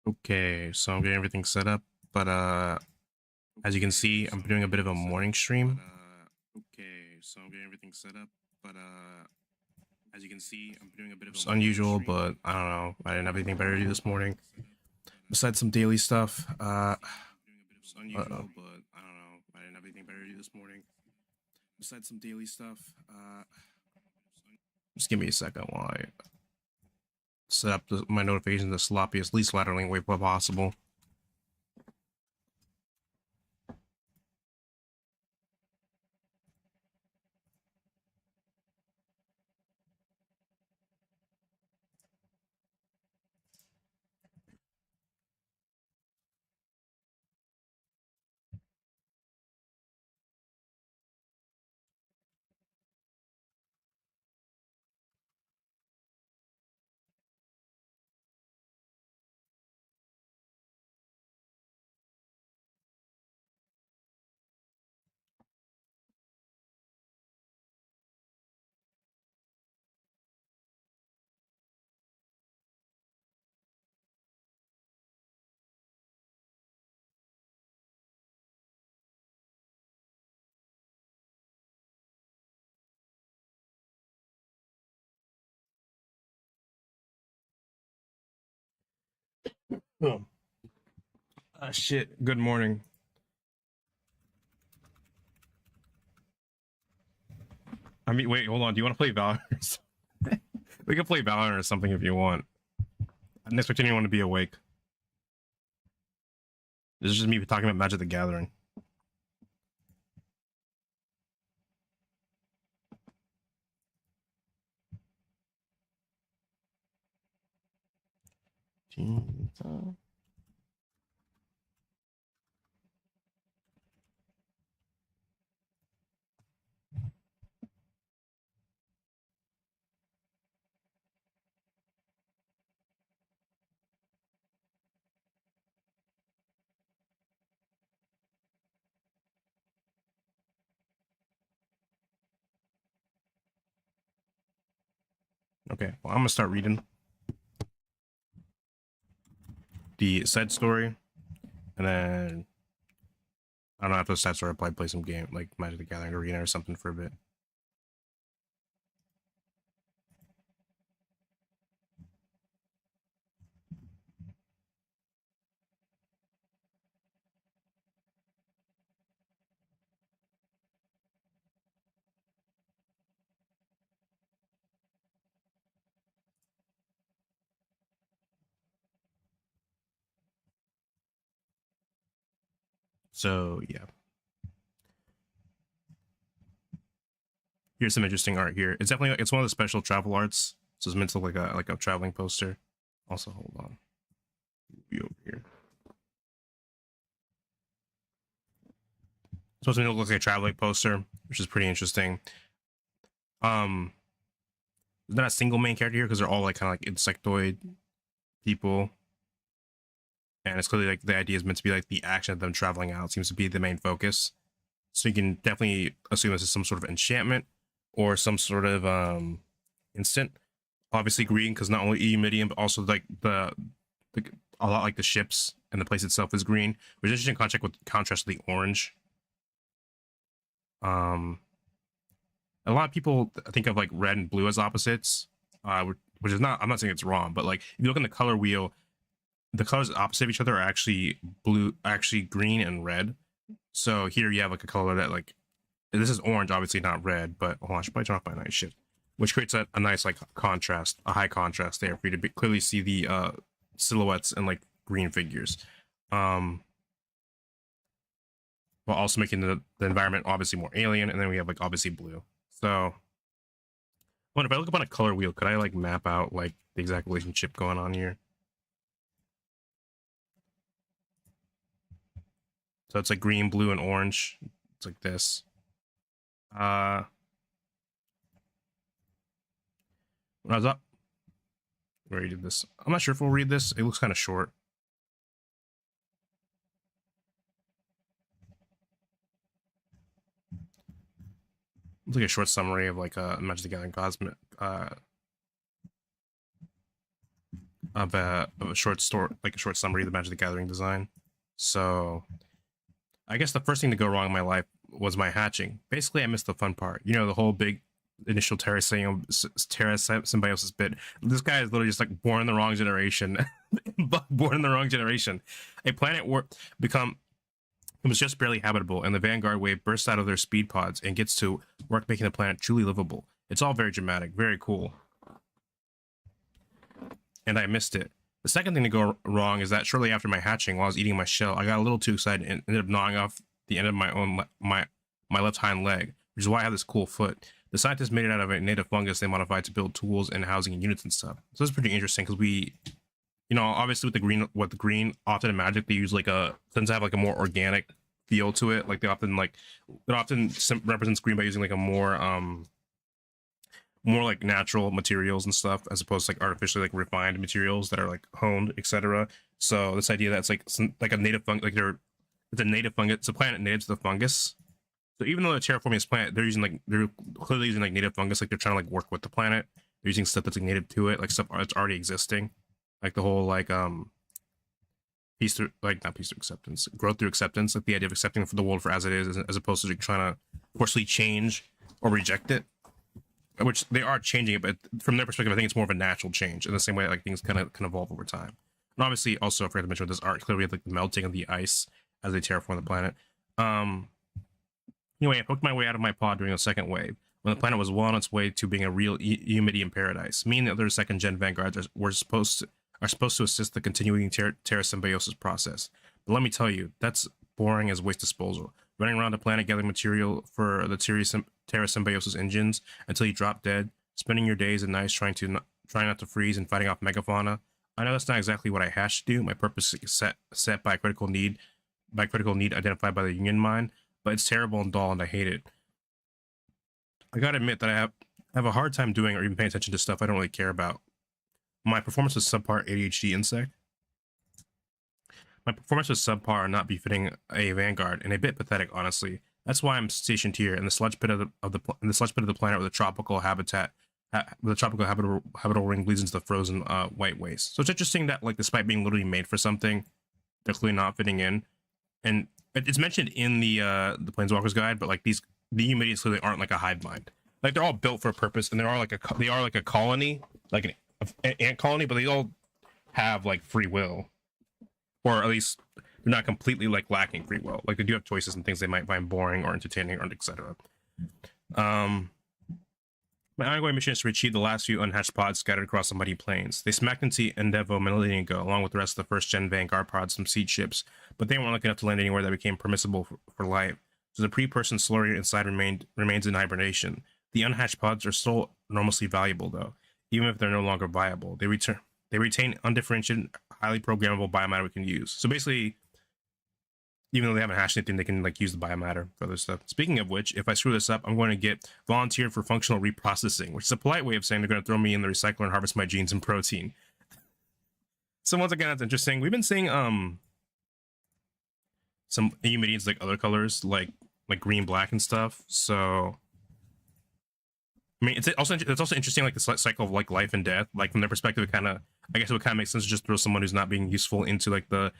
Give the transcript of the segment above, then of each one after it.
Okay, so I'm getting everything set up, but as you can see, I'm doing a bit of a morning stream. Okay, so I'm getting everything set up, but as you can see, I'm doing a bit of It's a morning unusual, stream. but I don't know. I didn't have anything better to do this morning besides some daily stuff. It's unusual, but I don't know. I didn't have anything better to do this morning besides some daily stuff. Just give me a second while I set up my notifications the sloppiest, least laterally way possible. Oh. Shit. Good morning. I mean, wait, hold on. Do you want to play Valorant? We can play Valorant or something if you want. I didn't expect anyone to be awake. This is just me talking about Magic the Gathering. Okay, well, I'm gonna start reading the side story, and then I don't know, after the side story, I'll probably play some game like Magic the Gathering Arena or something for a bit. So yeah, here's some interesting art here. It's definitely it's one of the special travel arts. So it's meant to look like a traveling poster. Also, hold on, be over here. It's supposed to look like a traveling poster, which is pretty interesting. There's not a single main character here because they're all like kind of like insectoid people, and it's clearly like the idea is meant to be like the action of them traveling out seems to be the main focus. So you can definitely assume this is some sort of enchantment or some sort of instant. Obviously green because not only E medium but also like the a lot like the ships and the place itself is green, which is interesting contrast with the orange. A lot of people think of like red and blue as opposites, which is not. I'm not saying it's wrong, but like if you look in the color wheel, the colors opposite of each other are actually green and red. So here you have like a color that like this is orange, obviously not red, but hold on, I should probably turn off my night shift, which creates a nice like contrast, a high contrast there for you to clearly see the silhouettes and like green figures, while also making the environment obviously more alien. And then we have like obviously blue. So, well, if I look up on a color wheel, could I like map out like the exact relationship going on here? So it's like green, blue, and orange. It's like this. Uh, when I was up, where you did this, I'm not sure if we'll read this. It looks kind of short. It's like a short summary of like Magic the Gathering Cosmic of a short story, like a short summary of the Magic the Gathering design. So I guess the first thing to go wrong in my life was my hatching. Basically, I missed the fun part. You know, the whole big initial Terra symbiosis bit. This guy is literally just like born in the wrong generation. Born in the wrong generation. A planet become it was just barely habitable, and the Vanguard wave bursts out of their speed pods and gets to work making the planet truly livable. It's all very dramatic, very cool. And I missed it. The second thing to go wrong is that shortly after my hatching, while I was eating my shell, I got a little too excited and ended up gnawing off the end of my left hind leg, which is why I have this cool foot. The scientists made it out of a native fungus they modified to build tools and housing and units and stuff. So it's pretty interesting because we, you know, obviously with the green often in Magic they use like tends to have like a more organic feel to it. Like it often represents green by using like a more like natural materials and stuff as opposed to like artificially like refined materials that are like honed, etc. So this idea that it's like a native fungus, like it's a native fungus, it's a planet native to the fungus. So even though they're terraforming this planet, they're clearly using like native fungus, like they're trying to like work with the planet. They're using stuff that's like native to it, like stuff that's already existing, like the whole like not peace through acceptance, growth through acceptance, like the idea of accepting for the world for as it is, as opposed to like trying to forcefully change or reject it. Which they are changing it, but from their perspective, I think it's more of a natural change in the same way like things kind of can evolve over time. And obviously, also I forgot to mention with this art, clearly we have like the melting of the ice as they terraform the planet. Anyway, I poked my way out of my pod during the second wave when the planet was well on its way to being a real humidity in paradise. Me and the other second gen vanguards are supposed to assist the continuing Terra symbiosis process. But let me tell you, that's boring as waste disposal. Running around the planet gathering material for the Terra symbiosis engines until you drop dead, spending your days and nights trying not to freeze and fighting off megafauna. I know that's not exactly what I hashed to do. My purpose is set by critical need identified by the Union Mind, but it's terrible and dull, and I hate it. I gotta admit that I have a hard time doing or even paying attention to stuff I don't really care about. My performance was subpar ADHD insect. My performance was subpar and not befitting a Vanguard, and a bit pathetic, honestly. That's why I'm stationed here in the sludge pit of the planet where the tropical habitable ring bleeds into the frozen white waste. So it's interesting that like despite being literally made for something, they're clearly not fitting in. And it's mentioned in the Planeswalker's Guide, but like the Humanities clearly aren't like a hive mind. Like they're all built for a purpose, and they are like a colony, like an ant colony, but they all have like free will, or at least they're not completely like lacking free will. Like they do have choices and things they might find boring or entertaining or etc. My ongoing mission is to retrieve the last few unhatched pods scattered across the muddy plains. They smacked into Endeavor a millennium ago, along with the rest of the first-gen Vanguard pods from seed ships, but they weren't lucky enough to land anywhere that became permissible for life. So the pre-person slurry inside remains in hibernation. The unhatched pods are still enormously valuable, though, even if they're no longer viable. They retain undifferentiated, highly programmable biomatter we can use. So basically, even though they haven't hashed anything, they can like use the biomatter for other stuff. Speaking of which, if I screw this up, I'm going to get volunteered for functional reprocessing, which is a polite way of saying they're going to throw me in the recycler and harvest my genes and protein. So once again, that's interesting. We've been seeing some Humanities like other colors, like green, black, and stuff. So I mean, it's also interesting, like the cycle of like life and death. Like from their perspective, I guess it would kind of make sense to just throw someone who's not being useful into like the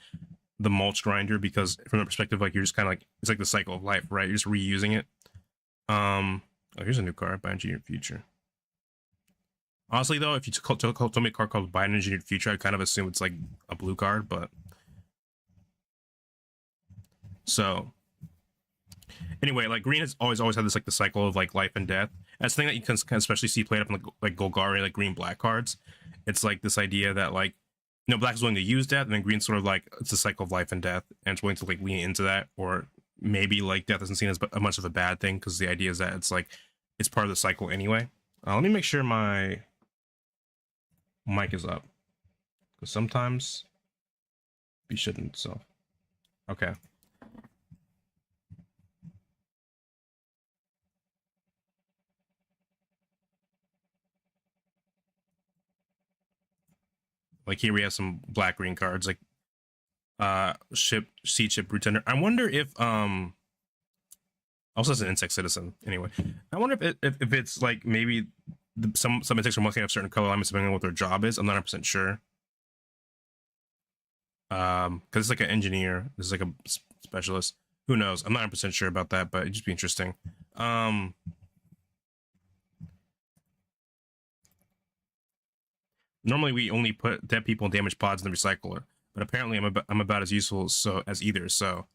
mulch grinder, because from the perspective, like you're just kind of like it's like the cycle of life, right? You're just reusing it. Oh, here's a new card by Engineered Future. Honestly, though, if you told me a card called By an Engineered Future, I kind of assume it's like a blue card, but so anyway, like green has always had this like the cycle of like life and death. That's the thing that you can especially see played up in like Golgari, like green black cards. It's like this idea that like black is willing to use death, and then green's sort of like it's a cycle of life and death, and it's willing to like lean into that, or maybe like death isn't seen as much of a bad thing because the idea is that it's like it's part of the cycle anyway. Let me make sure my mic is up, because sometimes we shouldn't. So okay. Like here we have some black green cards, like seed ship pretender. I wonder if also as an insect citizen anyway. I wonder if it's like maybe some insects are mostly have certain color alignments depending on what their job is. I'm not 100% sure. Because it's like an engineer, this is like a specialist. Who knows? I'm not 100% sure about that, but it'd just be interesting. Normally we only put dead people and damaged pods in the recycler, but apparently I'm about as useful as either. So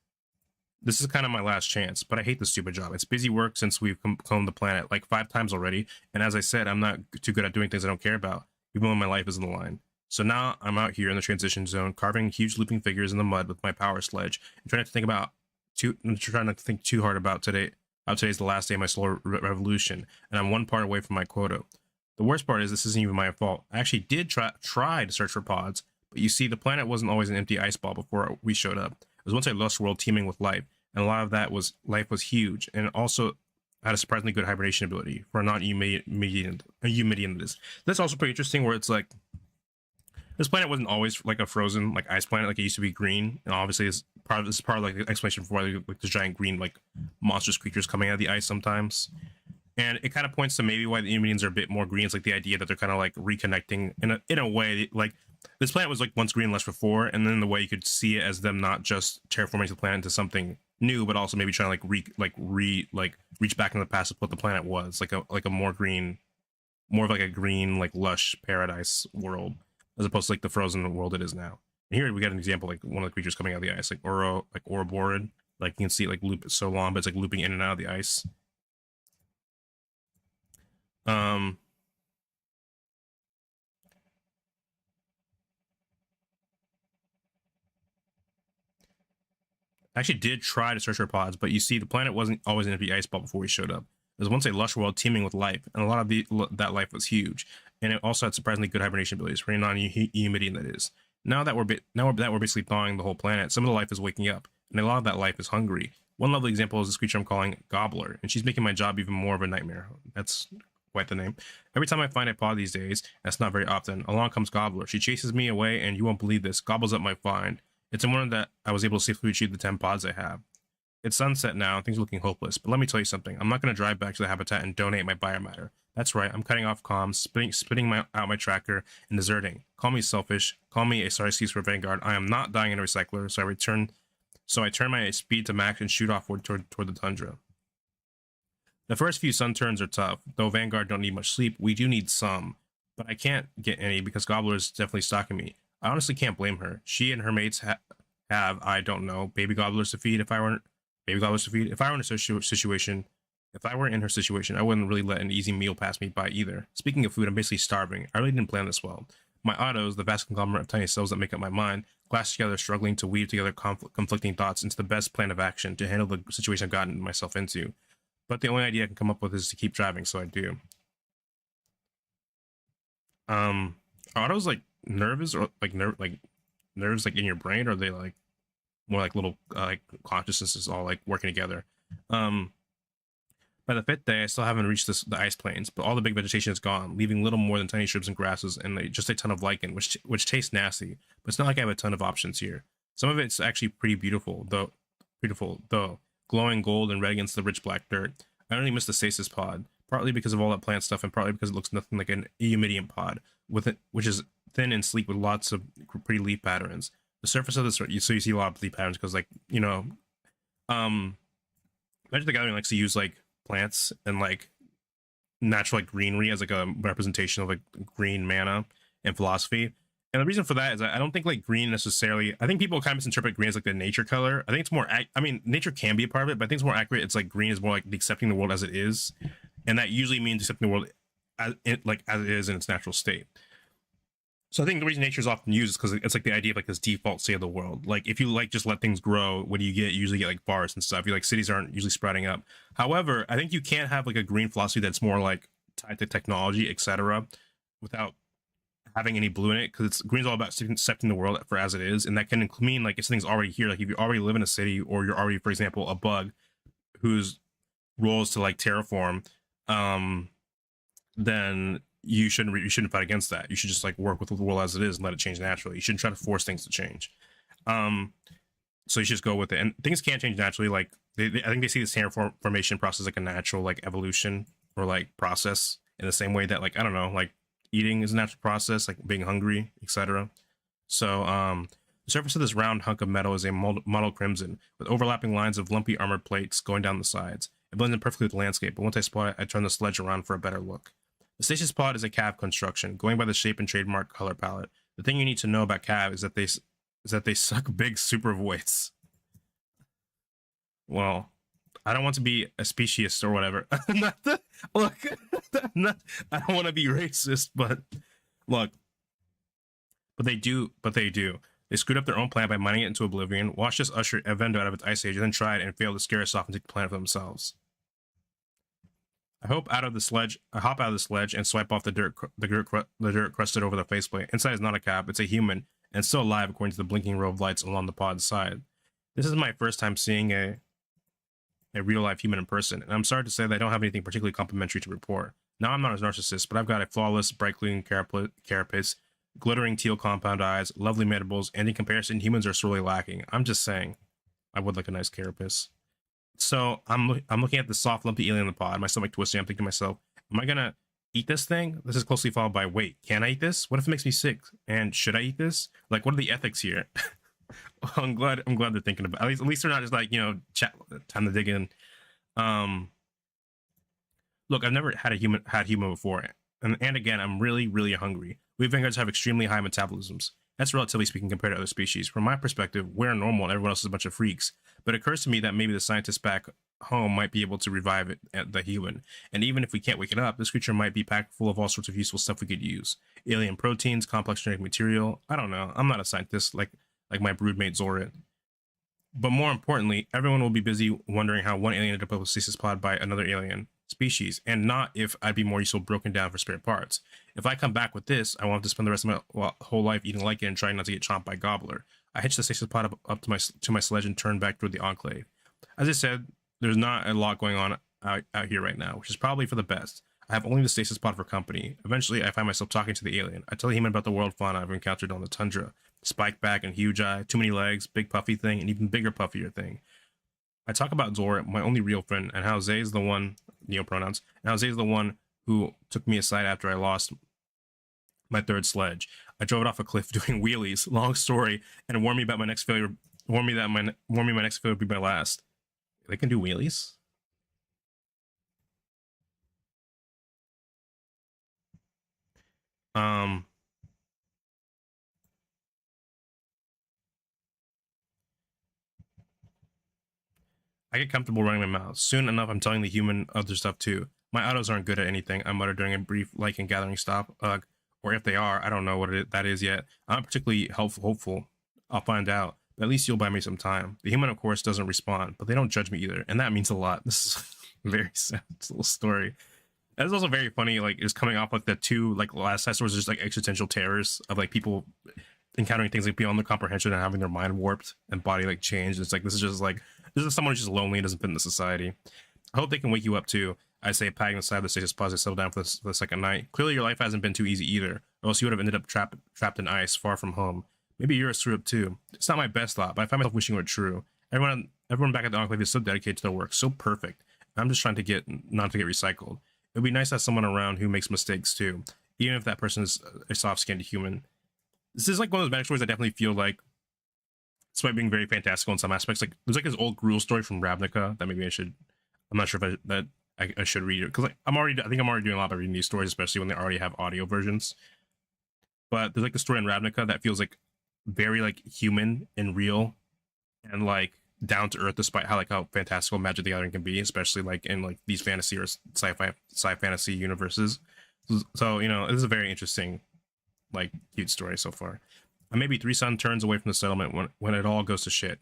this is kind of my last chance, but I hate this stupid job. It's busy work since we've cloned the planet like 5 times already, and as I said, I'm not too good at doing things I don't care about, even when my life is on the line. So now I'm out here in the transition zone, carving huge looping figures in the mud with my power sledge, and trying to think too hard about today. Today's the last day of my solar revolution, and I'm one part away from my quota. The worst part is this isn't even my fault. I actually did try to search for pods, but you see, the planet wasn't always an empty ice ball before we showed up. It was once a lush world teeming with life, and a lot of that was life was huge, and it also had a surprisingly good hibernation ability for a non-Eumidian that is. That's also pretty interesting, where it's like this planet wasn't always like a frozen like ice planet, like it used to be green, and obviously this is part of like the explanation for why like the giant green like monstrous creatures coming out of the ice sometimes. And it kind of points to maybe why the Eternities are a bit more green. It's like the idea that they're kind of like reconnecting in a way. Like this planet was like once green lush before, and then the way you could see it as them not just terraforming the planet into something new, but also maybe trying to reach back in the past to what the planet was, like a more of like a green like lush paradise world, as opposed to like the frozen world it is now. And here we got an example, like one of the creatures coming out of the ice, like Ouroborid. Like you can see it like loop so long, but it's like looping in and out of the ice. I actually did try to search for pods, but you see, the planet wasn't always an empty ice ball before we showed up. It was once a lush world teeming with life, and a lot of that life was huge, and it also had surprisingly good hibernation abilities for a non-Eumidian that is. Now that we're basically thawing the whole planet, some of the life is waking up, and a lot of that life is hungry. One lovely example is this creature I'm calling Gobbler, and she's making my job even more of a nightmare. That's quite the name. Every time I find a pod these days, that's not very often, along comes Gobbler. She chases me away, and you won't believe this, gobbles up my find. It's a wonder that I was able to safely achieve the 10 pods I have. It's sunset now, and things are looking hopeless, but let me tell you something. I'm not going to drive back to the habitat and donate my biomatter. That's right, I'm cutting off comms, spitting out my tracker, and deserting. Call me selfish, call me a sorry excuse for Vanguard. I am not dying in a recycler, so I turn my speed to max and shoot off toward the tundra. The first few sun turns are tough, though Vanguard don't need much sleep. We do need some, but I can't get any because Gobbler is definitely stalking me. I honestly can't blame her. She and her mates have, I don't know, baby gobblers to feed. If I were in a situation, if I were in her situation, I wouldn't really let an easy meal pass me by either. Speaking of food, I'm basically starving. I really didn't plan this well. My autos, the vast conglomerate of tiny cells that make up my mind, clash together, struggling to weave together conflicting thoughts into the best plan of action to handle the situation I've gotten myself into. But the only idea I can come up with is to keep driving, so I do. Are autos like nervous or like nerves like in your brain, or are they like more like little like consciousnesses all like working together? By the 5th day, I still haven't reached the ice plains, but all the big vegetation is gone, leaving little more than tiny shrubs and grasses, and just a ton of lichen, which tastes nasty. But it's not like I have a ton of options here. Some of it's actually pretty beautiful, though. Glowing gold and red against the rich black dirt. I only miss the stasis pod, partly because of all that plant stuff, and partly because it looks nothing like an Eumidian pod, which is thin and sleek with lots of pretty leaf patterns. The surface of this, so you see a lot of leaf patterns because, like, you know, Magic the Gathering likes to use like plants and like natural like greenery as like a representation of like green mana and philosophy. And the reason for that is I don't think like green necessarily, I think people kind of misinterpret green as like the nature color. I think it's more, I mean, nature can be a part of it, but I think it's more accurate. It's like green is more like accepting the world as it is. And that usually means accepting the world as it is in its natural state. So I think the reason nature is often used is because it's like the idea of like this default state of the world. Like if you like just let things grow, what do you get? You usually get like forests and stuff. You like cities aren't usually sprouting up. However, I think you can't have like a green philosophy that's more like tied to technology, etc., without having any blue in it, because green's all about accepting the world for as it is, and that can mean like if something's already here, like if you already live in a city, or you're already, for example, a bug whose role is to like terraform, then you shouldn't fight against that. You should just like work with the world as it is and let it change naturally. You shouldn't try to force things to change. So you should just go with it, and things can't change naturally. Like I think they see the standard formation process like a natural like evolution or like process in the same way that like I don't know, like eating is a natural process, like being hungry, etc. So the surface of this round hunk of metal is a mottled crimson with overlapping lines of lumpy armored plates going down the sides. It blends in perfectly with the landscape, but once I spot it, I turn the sledge around for a better look. The stasis pod is a cav construction, going by the shape and trademark color palette. The thing you need to know about cav is that they suck big super voids. Well, I don't want to be a speciesist or whatever. Look, I don't want to be racist, but look, but they do. They screwed up their own planet by mining it into oblivion, watched us usher Evendo out of its ice age, and then tried and failed to scare us off and take the planet for themselves. I hop out of the sledge and swipe off the dirt crusted over the faceplate. Inside is not a cab, it's a human, and still alive according to the blinking row of lights along the pod's side. This is my first time seeing a real life human in person, and I'm sorry to say that I don't have anything particularly complimentary to report. Now I'm not a narcissist, but I've got a flawless, bright clean carapace, glittering teal compound eyes, lovely mandibles, and in comparison, humans are sorely lacking. I'm just saying, I would like a nice carapace. So I'm looking at the soft, lumpy alien in the pod. My stomach twisting. I'm thinking to myself, am I gonna eat this thing? This is closely followed by, wait, can I eat this? What if it makes me sick? And should I eat this? Like, what are the ethics here? I'm glad they're thinking about. At least they're not just like time to dig in. Look, I've never had human before, and again, I'm really hungry. We Vanguards have extremely high metabolisms. That's relatively speaking compared to other species. From my perspective, we're normal and everyone else is a bunch of freaks. But it occurs to me that maybe the scientists back home might be able to revive it, the human. And even if we can't wake it up, this creature might be packed full of all sorts of useful stuff we could use. Alien proteins, complex genetic material. I don't know. I'm not a scientist like my broodmate Zorit. But more importantly, everyone will be busy wondering how one alien ended up with a stasis pod by another alien species, and not if I'd be more useful broken down for spare parts. If I come back with this, I won't have to spend the rest of my whole life eating like it and trying not to get chomped by Gobbler. I hitched the stasis pod up to my sledge and turned back toward the Enclave. As I said, there's not a lot going on out here right now, which is probably for the best. I have only the stasis pod for company. Eventually, I find myself talking to the alien. I tell the human about the world fauna I've encountered on the tundra. Spike back and huge eye, too many legs, big puffy thing, and even bigger puffier thing. I talk about Zora, my only real friend, and how Zay's the one, neo-pronouns, and how Zay's the one who took me aside after I lost my third sledge. I drove it off a cliff doing wheelies, long story, and warned me about my next failure, warned me my next failure would be my last. They can do wheelies? I get comfortable running my mouth. Soon enough, I'm telling the human other stuff too. My autos aren't good at anything, I mutter during a brief like and gathering stop. Or if they are, I don't know what that is yet. I'm not particularly hopeful. I'll find out. But at least you'll buy me some time. The human, of course, doesn't respond, but they don't judge me either, and that means a lot. This is a very sad little story. And it's also very funny, like, it's coming off like the two, like, last side stories, just like existential terrors of like people encountering things like beyond their comprehension and having their mind warped and body like changed. It's like this is someone who's just lonely and doesn't fit in the society. I hope they can wake you up too. I say, patting the side of the stasis pod to settle down for the second night. Clearly, your life hasn't been too easy either, or else you would have ended up trapped in ice, far from home. Maybe you're a screw up too. It's not my best thought, but I find myself wishing it were true. Everyone back at the Enclave is so dedicated to their work, so perfect. I'm just trying to get not to get recycled. It would be nice to have someone around who makes mistakes too, even if that person is a soft-skinned human. This is like one of those magic stories I definitely feel like, despite being very fantastical in some aspects, like there's like this old Gruul story from Ravnica that maybe I'm not sure if I should read it, because like I think I'm already doing a lot by reading these stories, especially when they already have audio versions. But there's like a story in Ravnica that feels like very like human and real and like down to earth, despite how fantastical Magic the Gathering can be, especially like in like these fantasy or sci fantasy universes. So this is a very interesting, like, cute story so far. I may be 3 sun turns away from the settlement when it all goes to shit.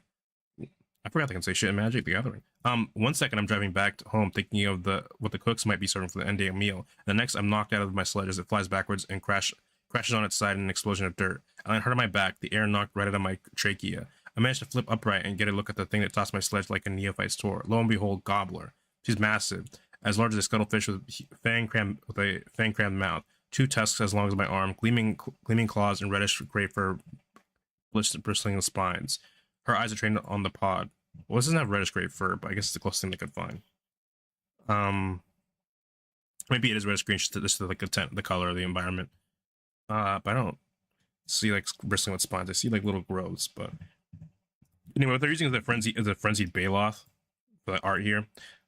I forgot they can say shit in Magic the Gathering. 1 second I'm driving back home thinking of what the cooks might be serving for the end day meal. The next I'm knocked out of my sledge as it flies backwards and crashes on its side in an explosion of dirt. I hurt my back, the air knocked right out of my trachea. I managed to flip upright and get a look at the thing that tossed my sledge like a neophyte's tour. Lo and behold, Gobbler. She's massive, as large as a scuttlefish with a fang-crammed mouth. 2 tusks as long as my arm, gleaming claws, and reddish gray fur bristling spines. Her eyes are trained on the pod. Well, this doesn't have reddish gray fur, but I guess it's the closest thing they could find. Maybe it is reddish green, just like the color of the environment. But I don't see like bristling with spines. I see like little growths, but anyway, what they're using is the frenzied Baloth for the art here.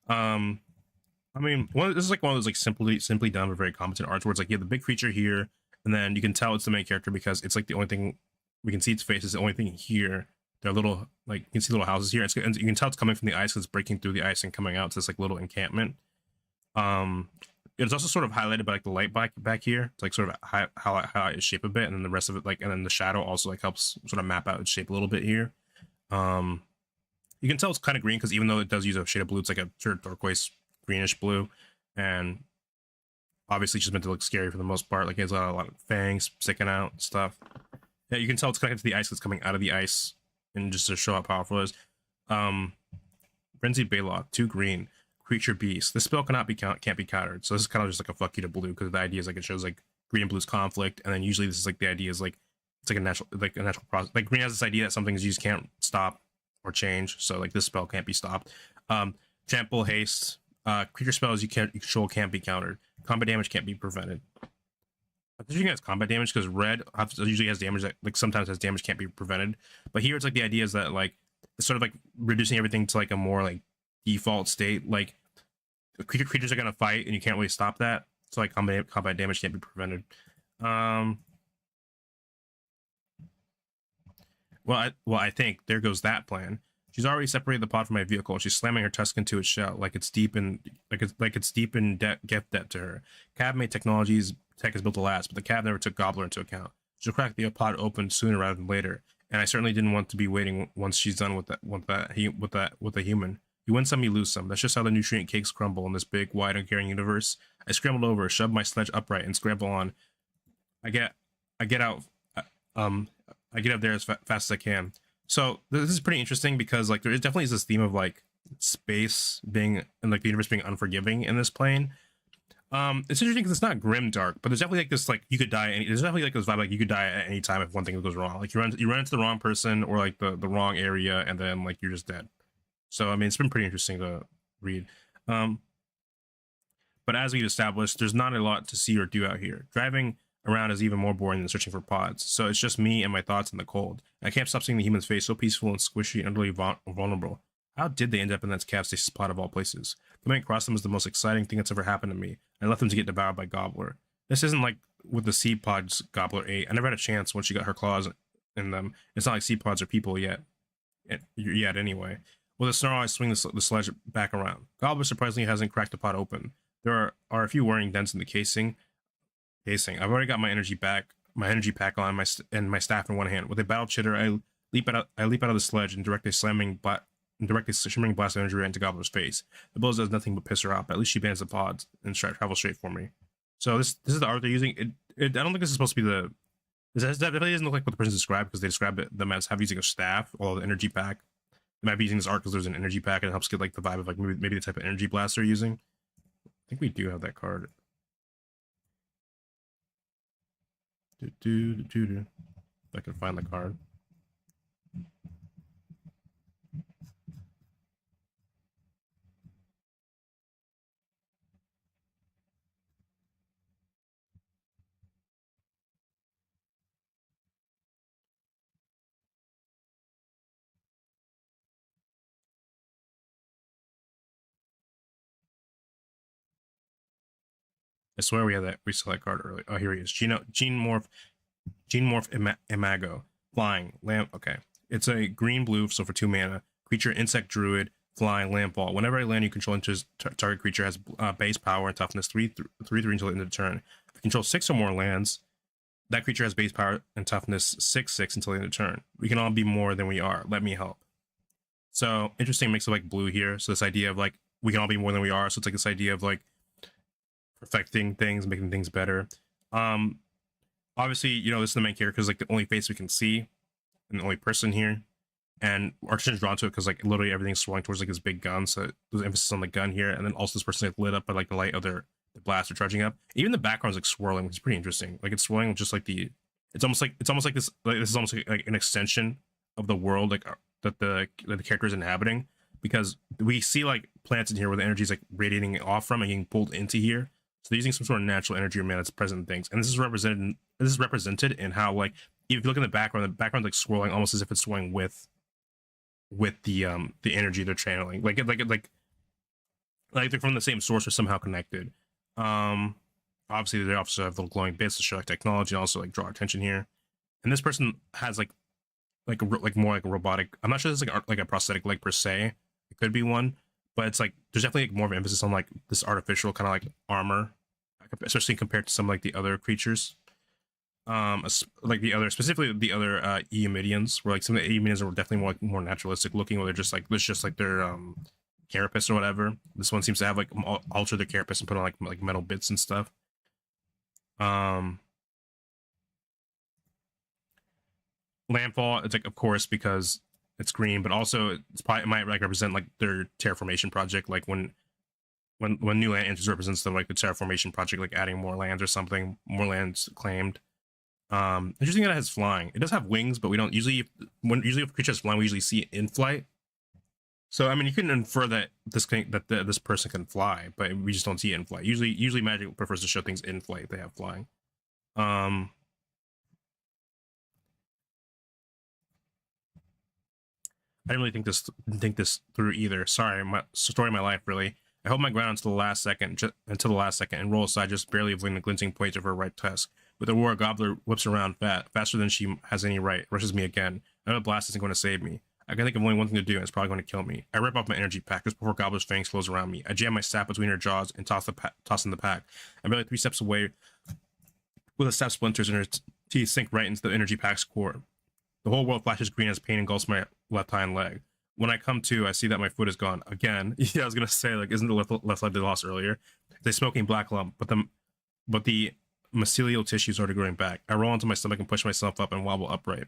I mean, this is like one of those like simply done but very competent arts where it's like you have the big creature here, and then you can tell it's the main character because it's like the only thing we can see its face is the only thing here. There are little like you can see little houses here, and you can tell it's coming from the ice because it's breaking through the ice and coming out to this like little encampment. It's also sort of highlighted by like the light back here. It's like sort of highlight its shape a bit, and then the rest of it like, and then the shadow also like helps sort of map out its shape a little bit here. You can tell it's kind of green because even though it does use a shade of blue, it's like a sort of turquoise greenish blue, and obviously it's just meant to look scary for the most part. Like it has a lot of fangs sticking out and stuff. Yeah, you can tell it's connected to the ice that's coming out of the ice, and just to show how powerful it is. Frenzied Baloth, 2 green, creature beast. This spell can't be countered. So this is kind of just like a fuck you to blue because the idea is like it shows like green and blue's conflict, and then usually this is like the idea is like it's like a natural process. Like green has this idea that something you just can't stop or change. So like this spell can't be stopped. Trample, haste. Creature spells you control can't be countered. Combat damage can't be prevented. I think it's combat damage because red usually has damage that like sometimes has damage can't be prevented. But here it's like the idea is that like it's sort of like reducing everything to like a more like default state. Like creatures are gonna fight and you can't really stop that. So like combat damage can't be prevented. Well, I think there goes that plan. She's already separated the pod from my vehicle. She's slamming her tusk into its shell, like it's deep in gift debt to her. Cav-made technologies tech is built to last, but the Cav never took Gobbler into account. She'll crack the pod open sooner rather than later, and I certainly didn't want to be waiting once she's done with a human. You win some, you lose some. That's just how the nutrient cakes crumble in this big, wide, uncaring universe. I scrambled over, shoved my sledge upright, and scramble on. I get out there as fast as I can. So this is pretty interesting because like there definitely is this theme of like space being and like the universe being unforgiving in this plane. It's interesting because it's not grim dark, but there's definitely like this like you could die. There's definitely like this vibe like you could die at any time if one thing goes wrong. Like you run into the wrong person or like the wrong area, and then like you're just dead. So I mean, it's been pretty interesting to read. But as we've established, there's not a lot to see or do out here. Driving around is even more boring than searching for pods. So it's just me and my thoughts in the cold. I can't stop seeing the human's face, so peaceful and squishy and utterly vulnerable. How did they end up in that Cav Stasis pod of all places? Coming across them is the most exciting thing that's ever happened to me. I left them to get devoured by Gobbler. This isn't like with the seed pods Gobbler ate. I never had a chance once she got her claws in them. It's not like seed pods are people yet anyway. With a snarl, I swing the sledge back around. Gobbler surprisingly hasn't cracked the pod open. There are a few worrying dents in the casing. I've already got my energy pack on, my staff in one hand. With a battle chitter, I leap out of the sledge and directly shimmering blast of energy right into Gobbler's face. The blows does nothing but piss her off. But at least she bans the pods and travel straight for me. So this is the art they're using. I don't think this is supposed to be the. This definitely doesn't look like what the person described because they described them as using a staff or the energy pack. They might be using this art because there's an energy pack and it helps get like the vibe of like maybe the type of energy blast they're using. I think we do have that card. If I can find the card. I swear we had that. We saw that card earlier. Oh, here he is. Gene Morph Imago. Flying. Lamp. Okay. It's a green-blue, so for 2 mana. Creature, insect, druid, flying, landfall. Whenever a land you control enters, target creature has base power and toughness 3/3 until the end of the turn. If you control 6 or more lands, that creature has base power and toughness 6/6 until the end of the turn. We can all be more than we are. Let me help. So, interesting mix of like blue here. So this idea of like, we can all be more than we are. So it's like this idea of like, perfecting things, making things better. Obviously, you know, this is the main character because like the only face we can see and the only person here, and our attention's drawn to it because like literally everything's swelling towards like this big gun, so there's emphasis on the gun here, and then also this person is lit up by like the light of their the blast are charging up. Even the background's like swirling, which is pretty interesting. Like it's swirling just like the. It's almost like this. Like this is almost like an extension of the world, like that the character is inhabiting, because we see like plants in here where the energy is like radiating off from and getting pulled into here. So they're using some sort of natural energy or man that's present in things, and this is represented. This is represented in how like if you look in the background's like swirling almost as if it's swirling with the energy they're channeling, like they're from the same source or somehow connected. Um, Obviously they also have little glowing bits to show like technology and also like draw attention here. And this person has like more like a robotic. I'm not sure this is like a prosthetic leg per se. It could be one, but it's like there's definitely like more of an emphasis on like this artificial kind of like armor, especially compared to some like the other creatures. Like the other, specifically the other Eumedians, where like some of the Eumedians are definitely more naturalistic looking, where they're just like it's just like their carapace or whatever. This one seems to have like alter their carapace and put on like metal bits and stuff. Um, Landfall, it's like of course because it's green, but also it might like represent like their terraformation project, like when new land enters represents the like the terraformation project, like adding more lands or something, more lands claimed. Interesting that it has flying. It does have wings, but we don't usually usually if a creature has flying, we usually see it in flight. So I mean, you can infer that this person can fly, but we just don't see it in flight. Usually Magic prefers to show things in flight if they have flying. Um, I didn't really think this through either. Sorry, my story of my life really. I hold my ground until the last second, and roll aside, just barely avoiding the glinting point of her right tusk. With a roar, Gobbler whips around faster than she has any right, rushes me again. Another blast isn't going to save me. I can think of only one thing to do, and it's probably going to kill me. I rip off my energy pack just before Gobbler's fangs close around me. I jam my staff between her jaws and toss in the pack. I'm barely 3 steps away, with the staff splinters and her teeth sink right into the energy pack's core. The whole world flashes green as pain engulfs my left hind leg. When I come to, I see that my foot is gone again. Yeah, I was gonna say, like, isn't the left leg they lost earlier? It's a smoking black lump, but the mycelial tissue is already growing back. I roll onto my stomach and push myself up and wobble upright.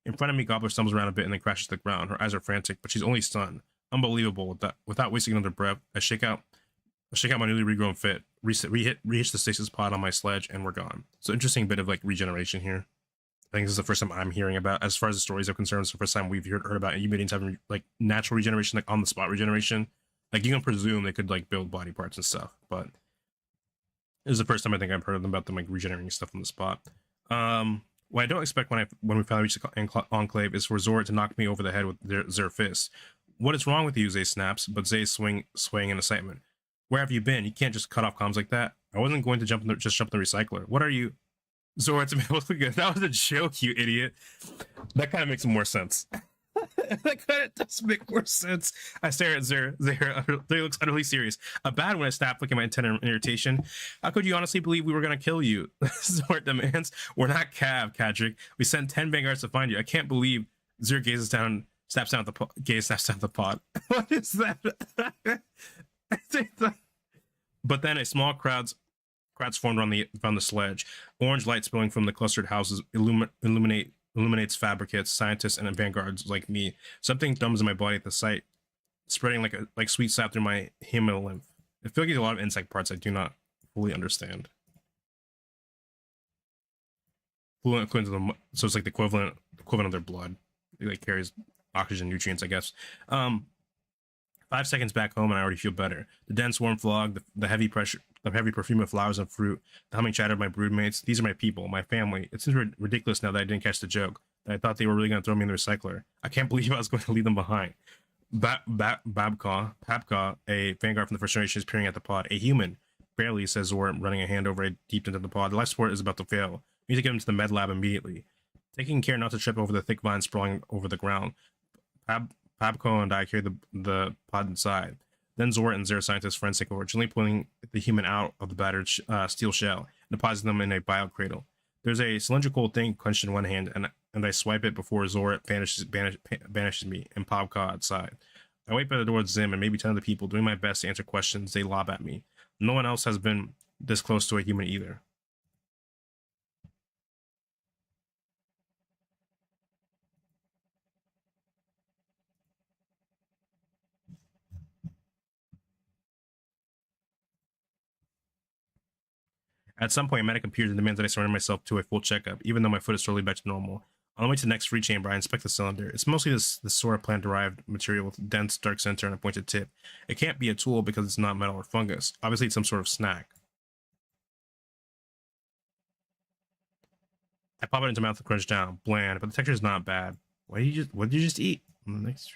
In front of me, Gobbler stumbles around a bit and then crashes to the ground. Her eyes are frantic, but she's only stunned. Unbelievable. Without wasting another breath, I shake out my newly regrown fit, reach the stasis pod on my sledge, and we're gone. So interesting bit of like regeneration here. I think this is the first time I'm hearing about, as far as the stories are concerned, it's the first time we've heard about Eumedians having like natural regeneration, like on the spot regeneration. Like you can presume they could like build body parts and stuff, but this is the first time I think I've heard about them like regenerating stuff on the spot. What I don't expect when we finally reach the enclave is for Zora to knock me over the head with their fist. What is wrong with you? Zay snaps, but Zay is swaying in excitement. Where have you been? You can't just cut off comms like that. I wasn't going to jump in the recycler. What are you? Zora, to me, looking good. That was a joke, you idiot. That kind of makes more sense. That kind of does make more sense. I stare at Zara. Zara looks utterly serious. A bad one. I snap, looking at my intent and irritation. How could you honestly believe we were going to kill you? Zora demands. We're not Cav, Kadric. We sent 10 vanguards to find you. I can't believe. Zara snaps down at the pod. What is that? But then a small crowds formed around the sledge. Orange light spilling from the clustered houses illuminates fabricates, scientists, and vanguards like me. Something thumbs in my body at the sight, spreading like sweet sap through my hemolymph. I feel like there's a lot of insect parts I do not fully understand. So it's like the equivalent of their blood. It like carries oxygen, nutrients, I guess. 5 seconds back home and I already feel better. The dense warm fog, the heavy perfume of flowers and fruit, the humming chatter of my broodmates. These are my people, my family. It seems ridiculous now that I didn't catch the joke, that I thought they were really going to throw me in the recycler. I can't believe I was going to leave them behind. Babka, a vanguard from the first generation, is peering at the pod. A human, barely, says Zor, running a hand over it deep into the pod. The life support is about to fail. We need to get him to the med lab immediately. Taking care not to trip over the thick vines sprawling over the ground, Babko and I carry the pod inside. Then Zora and Zara scientist friends take over, gently pulling the human out of the battered steel shell and depositing them in a bio cradle. There's a cylindrical thing clenched in one hand, and I swipe it before Zora banishes me and Babka outside. I wait by the door with Zim and maybe 10 other people, doing my best to answer questions they lob at me. No one else has been this close to a human either. At some point, a medic appears and demands that I surrender myself to a full checkup, even though my foot is totally back to normal. On the way to the next free chamber, I inspect the cylinder. It's mostly this sort of plant-derived material with a dense, dark center and a pointed tip. It can't be a tool because it's not metal or fungus. Obviously, it's some sort of snack. I pop it into my mouth and crunch down. Bland, but the texture is not bad. What did you just eat? On the next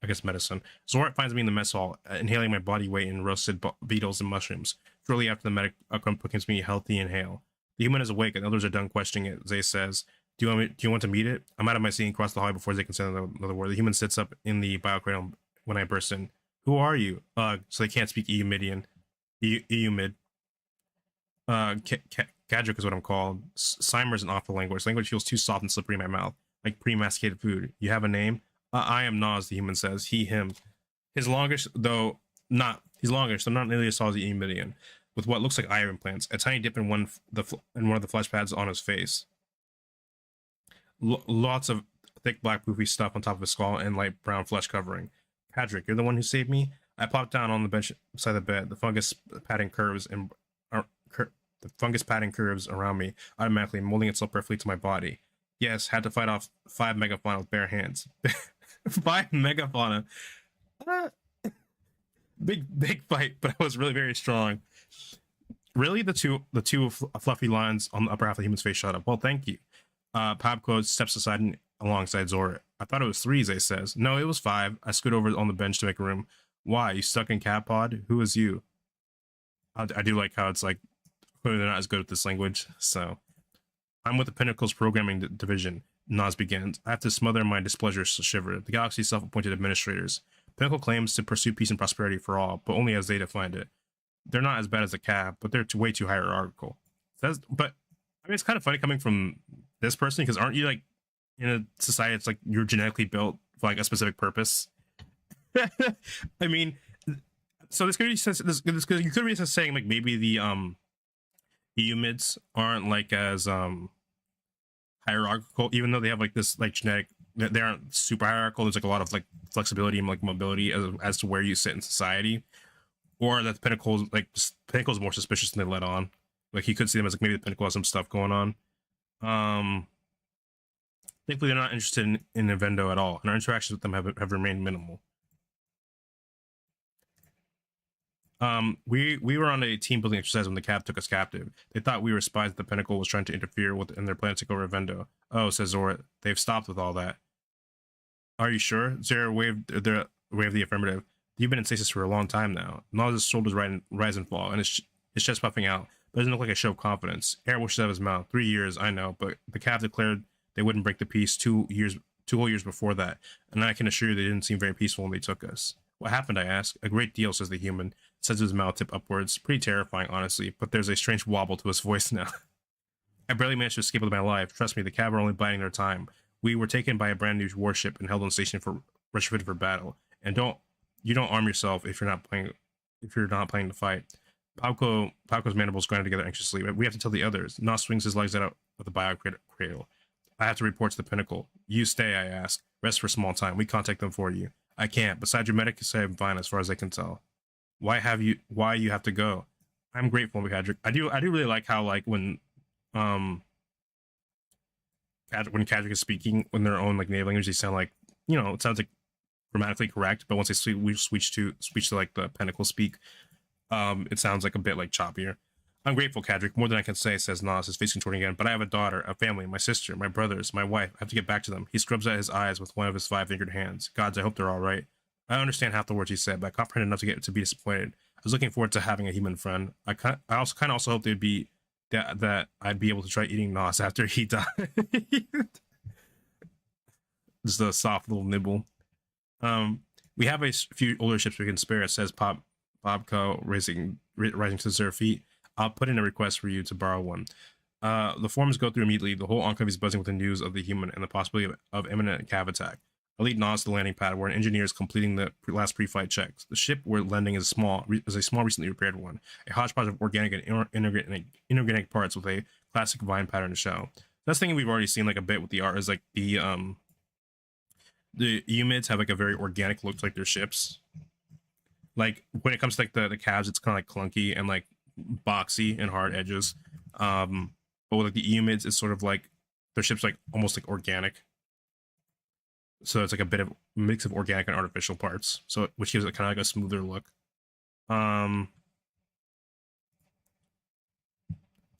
I guess medicine. Zorat finds me in the mess hall, inhaling my body weight in roasted beetles and mushrooms. Shortly after, the medic proclaims me healthy and hale. The human is awake, and others are done questioning it. Zay says, do you want to meet it? I'm out of my seat and cross the hallway before Zay can say another word. The human sits up in the biocradle when I burst in. Who are you? Ugh, so they can't speak Eumidian. Eumid. Gadric is what I'm called. Cymer is an awful language. Language feels too soft and slippery in my mouth, like pre-masticated food. You have a name? I am Nas, the human says. He, him. He's longish, though not nearly as tall as the Emilian, with what looks like eye implants, a tiny dip in one of the flesh pads on his face. Lots of thick black poofy stuff on top of his skull and light brown flesh covering. Patrick, you're the one who saved me? I plopped down on the bench beside the bed. The fungus padding curves around me, automatically molding itself perfectly to my body. Yes, had to fight off 5 megafauna with bare hands. 5 megafauna. Big fight, but I was really very strong. Really, the two fluffy lines on the upper half of the human's face shut up. Well, thank you. Pabko steps aside and alongside Zora. I thought it was 3, Zay says. No, it was 5. I scoot over on the bench to make room. Why? You stuck in cat pod? Who is you? I do like how it's like, clearly they're not as good at this language, so. I'm with the Pinnacle's programming division. Nas begins. I have to smother my displeasure shiver. The galaxy's self-appointed administrators. Pinnacle claims to pursue peace and prosperity for all, but only as they defined it. They're not as bad as the cab, but they're way too hierarchical. But I mean, it's kind of funny coming from this person, because aren't you like in a society it's like you're genetically built for like a specific purpose? I mean, so this could be you could be saying like maybe the Eumids aren't like as hierarchical, even though they have like this like genetic, they aren't super hierarchical. There's like a lot of like flexibility and like mobility as to where you sit in society, or that the Pinnacle's more suspicious than they let on. Like he could see them as like maybe the Pinnacle has some stuff going on. Thankfully they're not interested in Evendo at all, and our interactions with them have remained minimal. We were on a team building exercise when the cab took us captive. They thought we were spies that the Pinnacle was trying to interfere with in their plan to go over Evendo. Oh, says Zora, they've stopped with all that. Are you sure? Zara waved the affirmative. You've been in stasis for a long time now. Nas' shoulders rise and fall, and his chest puffing out. But doesn't look like a show of confidence. Air wishes out of his mouth. 3 years, I know, but the cab declared they wouldn't break the peace 2 whole years before that, and I can assure you they didn't seem very peaceful when they took us. What happened, I ask? A great deal, says the human. Says his mouth tip upwards. Pretty terrifying, honestly, but there's a strange wobble to his voice now. I barely managed to escape with my life. Trust me, the cab are only biding their time. We were taken by a brand new warship and held on station for retrofitted for battle. And don't arm yourself if you're not planning to fight. Pauko's mandibles grind together anxiously. We have to tell the others. Nos swings his legs out of the biocradle. I have to report to the Pinnacle. You stay, I ask. Rest for a small time. We contact them for you. I can't. Besides, your medic say I'm fine as far as I can tell. Why you have to go? I'm grateful, Cadric. I do really like how like when Cadric is speaking in their own like native language, they sound like, you know, it sounds like grammatically correct, but once they switch to like the Pinnacle speak, it sounds like a bit like choppier. I'm grateful, Cadric, more than I can say, says Nas, his face contorting again, but I have a daughter, a family, my sister, my brothers, my wife. I have to get back to them. He scrubs at his eyes with one of his 5-fingered hands. Gods, I hope they're all right. I understand half the words he said, but I comprehended enough to be disappointed. I was looking forward to having a human friend. I also hoped they'd be that I'd be able to try eating Nos after he died. Just a soft little nibble. We have a few older ships we can spare, says Bobco, rising to their feet. I'll put in a request for you to borrow one. The forms go through immediately. The whole enclave is buzzing with the news of the human and the possibility of imminent cav attack. I lead Nas to the landing pad, where an engineer is completing the last pre-flight checks. The ship we're landing is a small, recently repaired one, a hodgepodge of organic and inorganic parts with a classic vine pattern shell. That's the thing we've already seen like a bit with the art is like the Eumids have like a very organic look to like their ships. Like when it comes to like the calves, it's kind of like clunky and like boxy and hard edges. But with like the Eomids, it's sort of like their ship's like almost like organic. So it's like a bit of mix of organic and artificial parts. So which gives it kind of like a smoother look. Um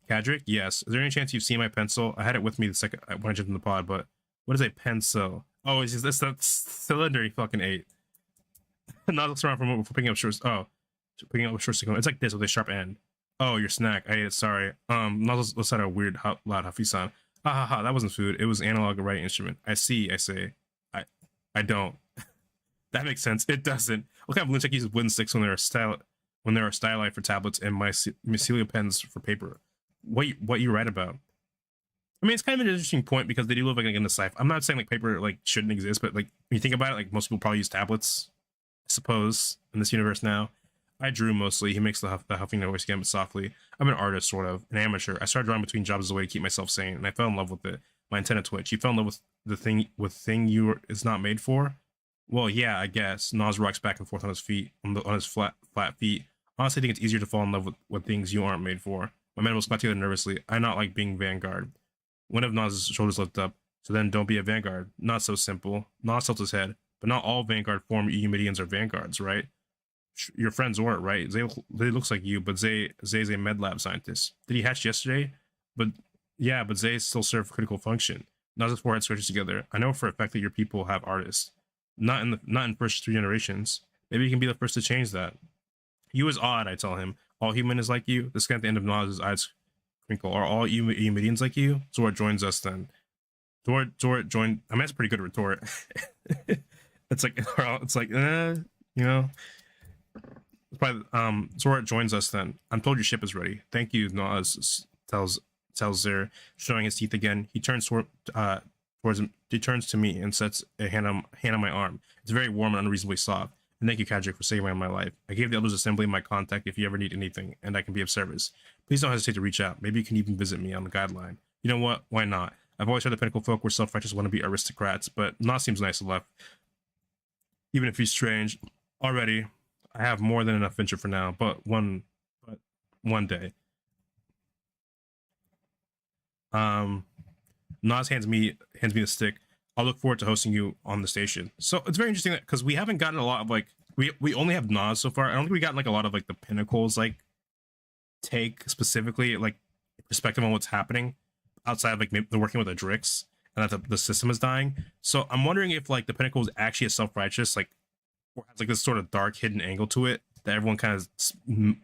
Cadric, yes. Is there any chance you've seen my pencil? I had it with me the second when I jumped in the pod, but what is a pencil? Oh, is this that cylinder he fucking ate? Not looks around for picking up short. Oh, picking up short signal. It's like this with a sharp end. Oh, your snack. I ate it. Sorry. Let's had a weird, loud, huffy sound. Ha ha ha. That wasn't food. It was analog writing instrument. I see. I say. I don't. That makes sense. It doesn't. What kind of lunatic uses wooden sticks when there are styli for tablets and mycelia pens for paper? What you write about? I mean, it's kind of an interesting point because they do live like in the sci-fi. I'm not saying like paper like shouldn't exist, but like when you think about it, like most people probably use tablets, I suppose, in this universe now. I drew mostly. He makes the huffing noise again, but softly. I'm an artist, sort of, an amateur. I started drawing between jobs as a way to keep myself sane, and I fell in love with it. My antenna twitch. You fell in love with the thing you were, is not made for. Well, yeah, I guess. Nas rocks back and forth on his feet, on his flat feet. Honestly, I think it's easier to fall in love with things you aren't made for. My man was clapped together nervously. I not like being Vanguard. One of Nas's shoulders lift up. So then don't be a Vanguard. Not so simple. Nas tilts his head. But not all Vanguard form Eumidians are Vanguards, right? Your friend Zort, right? Zay looks like you, but Zay's a med lab scientist. Did he hatch yesterday? But yeah, but Zay still serve critical function. Nas's forehead scratches together. I know for a fact that your people have artists. Not in first 3 generations. Maybe you can be the first to change that. You is odd, I tell him. All human is like you. The sky at the end of Nas's eyes crinkle. Are all Eumidians like you? Zort joins us then. Zort joined. I mean, that's a pretty good retort. It's like, you know. Probably, Zora joins us then. I'm told your ship is ready. Thank you, Nas tells Zer, showing his teeth again. He turns towards him. He turns to me and sets a hand on my arm. It's very warm and unreasonably soft. And thank you, Kadric, for saving my life. I gave the Elders Assembly my contact if you ever need anything, and I can be of service. Please don't hesitate to reach out. Maybe you can even visit me on the guideline. You know what? Why not? I've always heard the Pinnacle folk were self-righteous wannabe aristocrats, but Nas seems nice enough. Even if he's strange. Already, I have more than enough venture for now, but one day. Nas hands me the stick. I'll look forward to hosting you on the station. So it's very interesting that because we haven't gotten a lot of like we only have Nas so far. I don't think we gotten like a lot of like the Pinnacles like take specifically like perspective on what's happening outside of like maybe they're working with a Drix and that the system is dying. So I'm wondering if like the Pinnacle is actually a self-righteous like or has like this sort of dark hidden angle to it that everyone kind of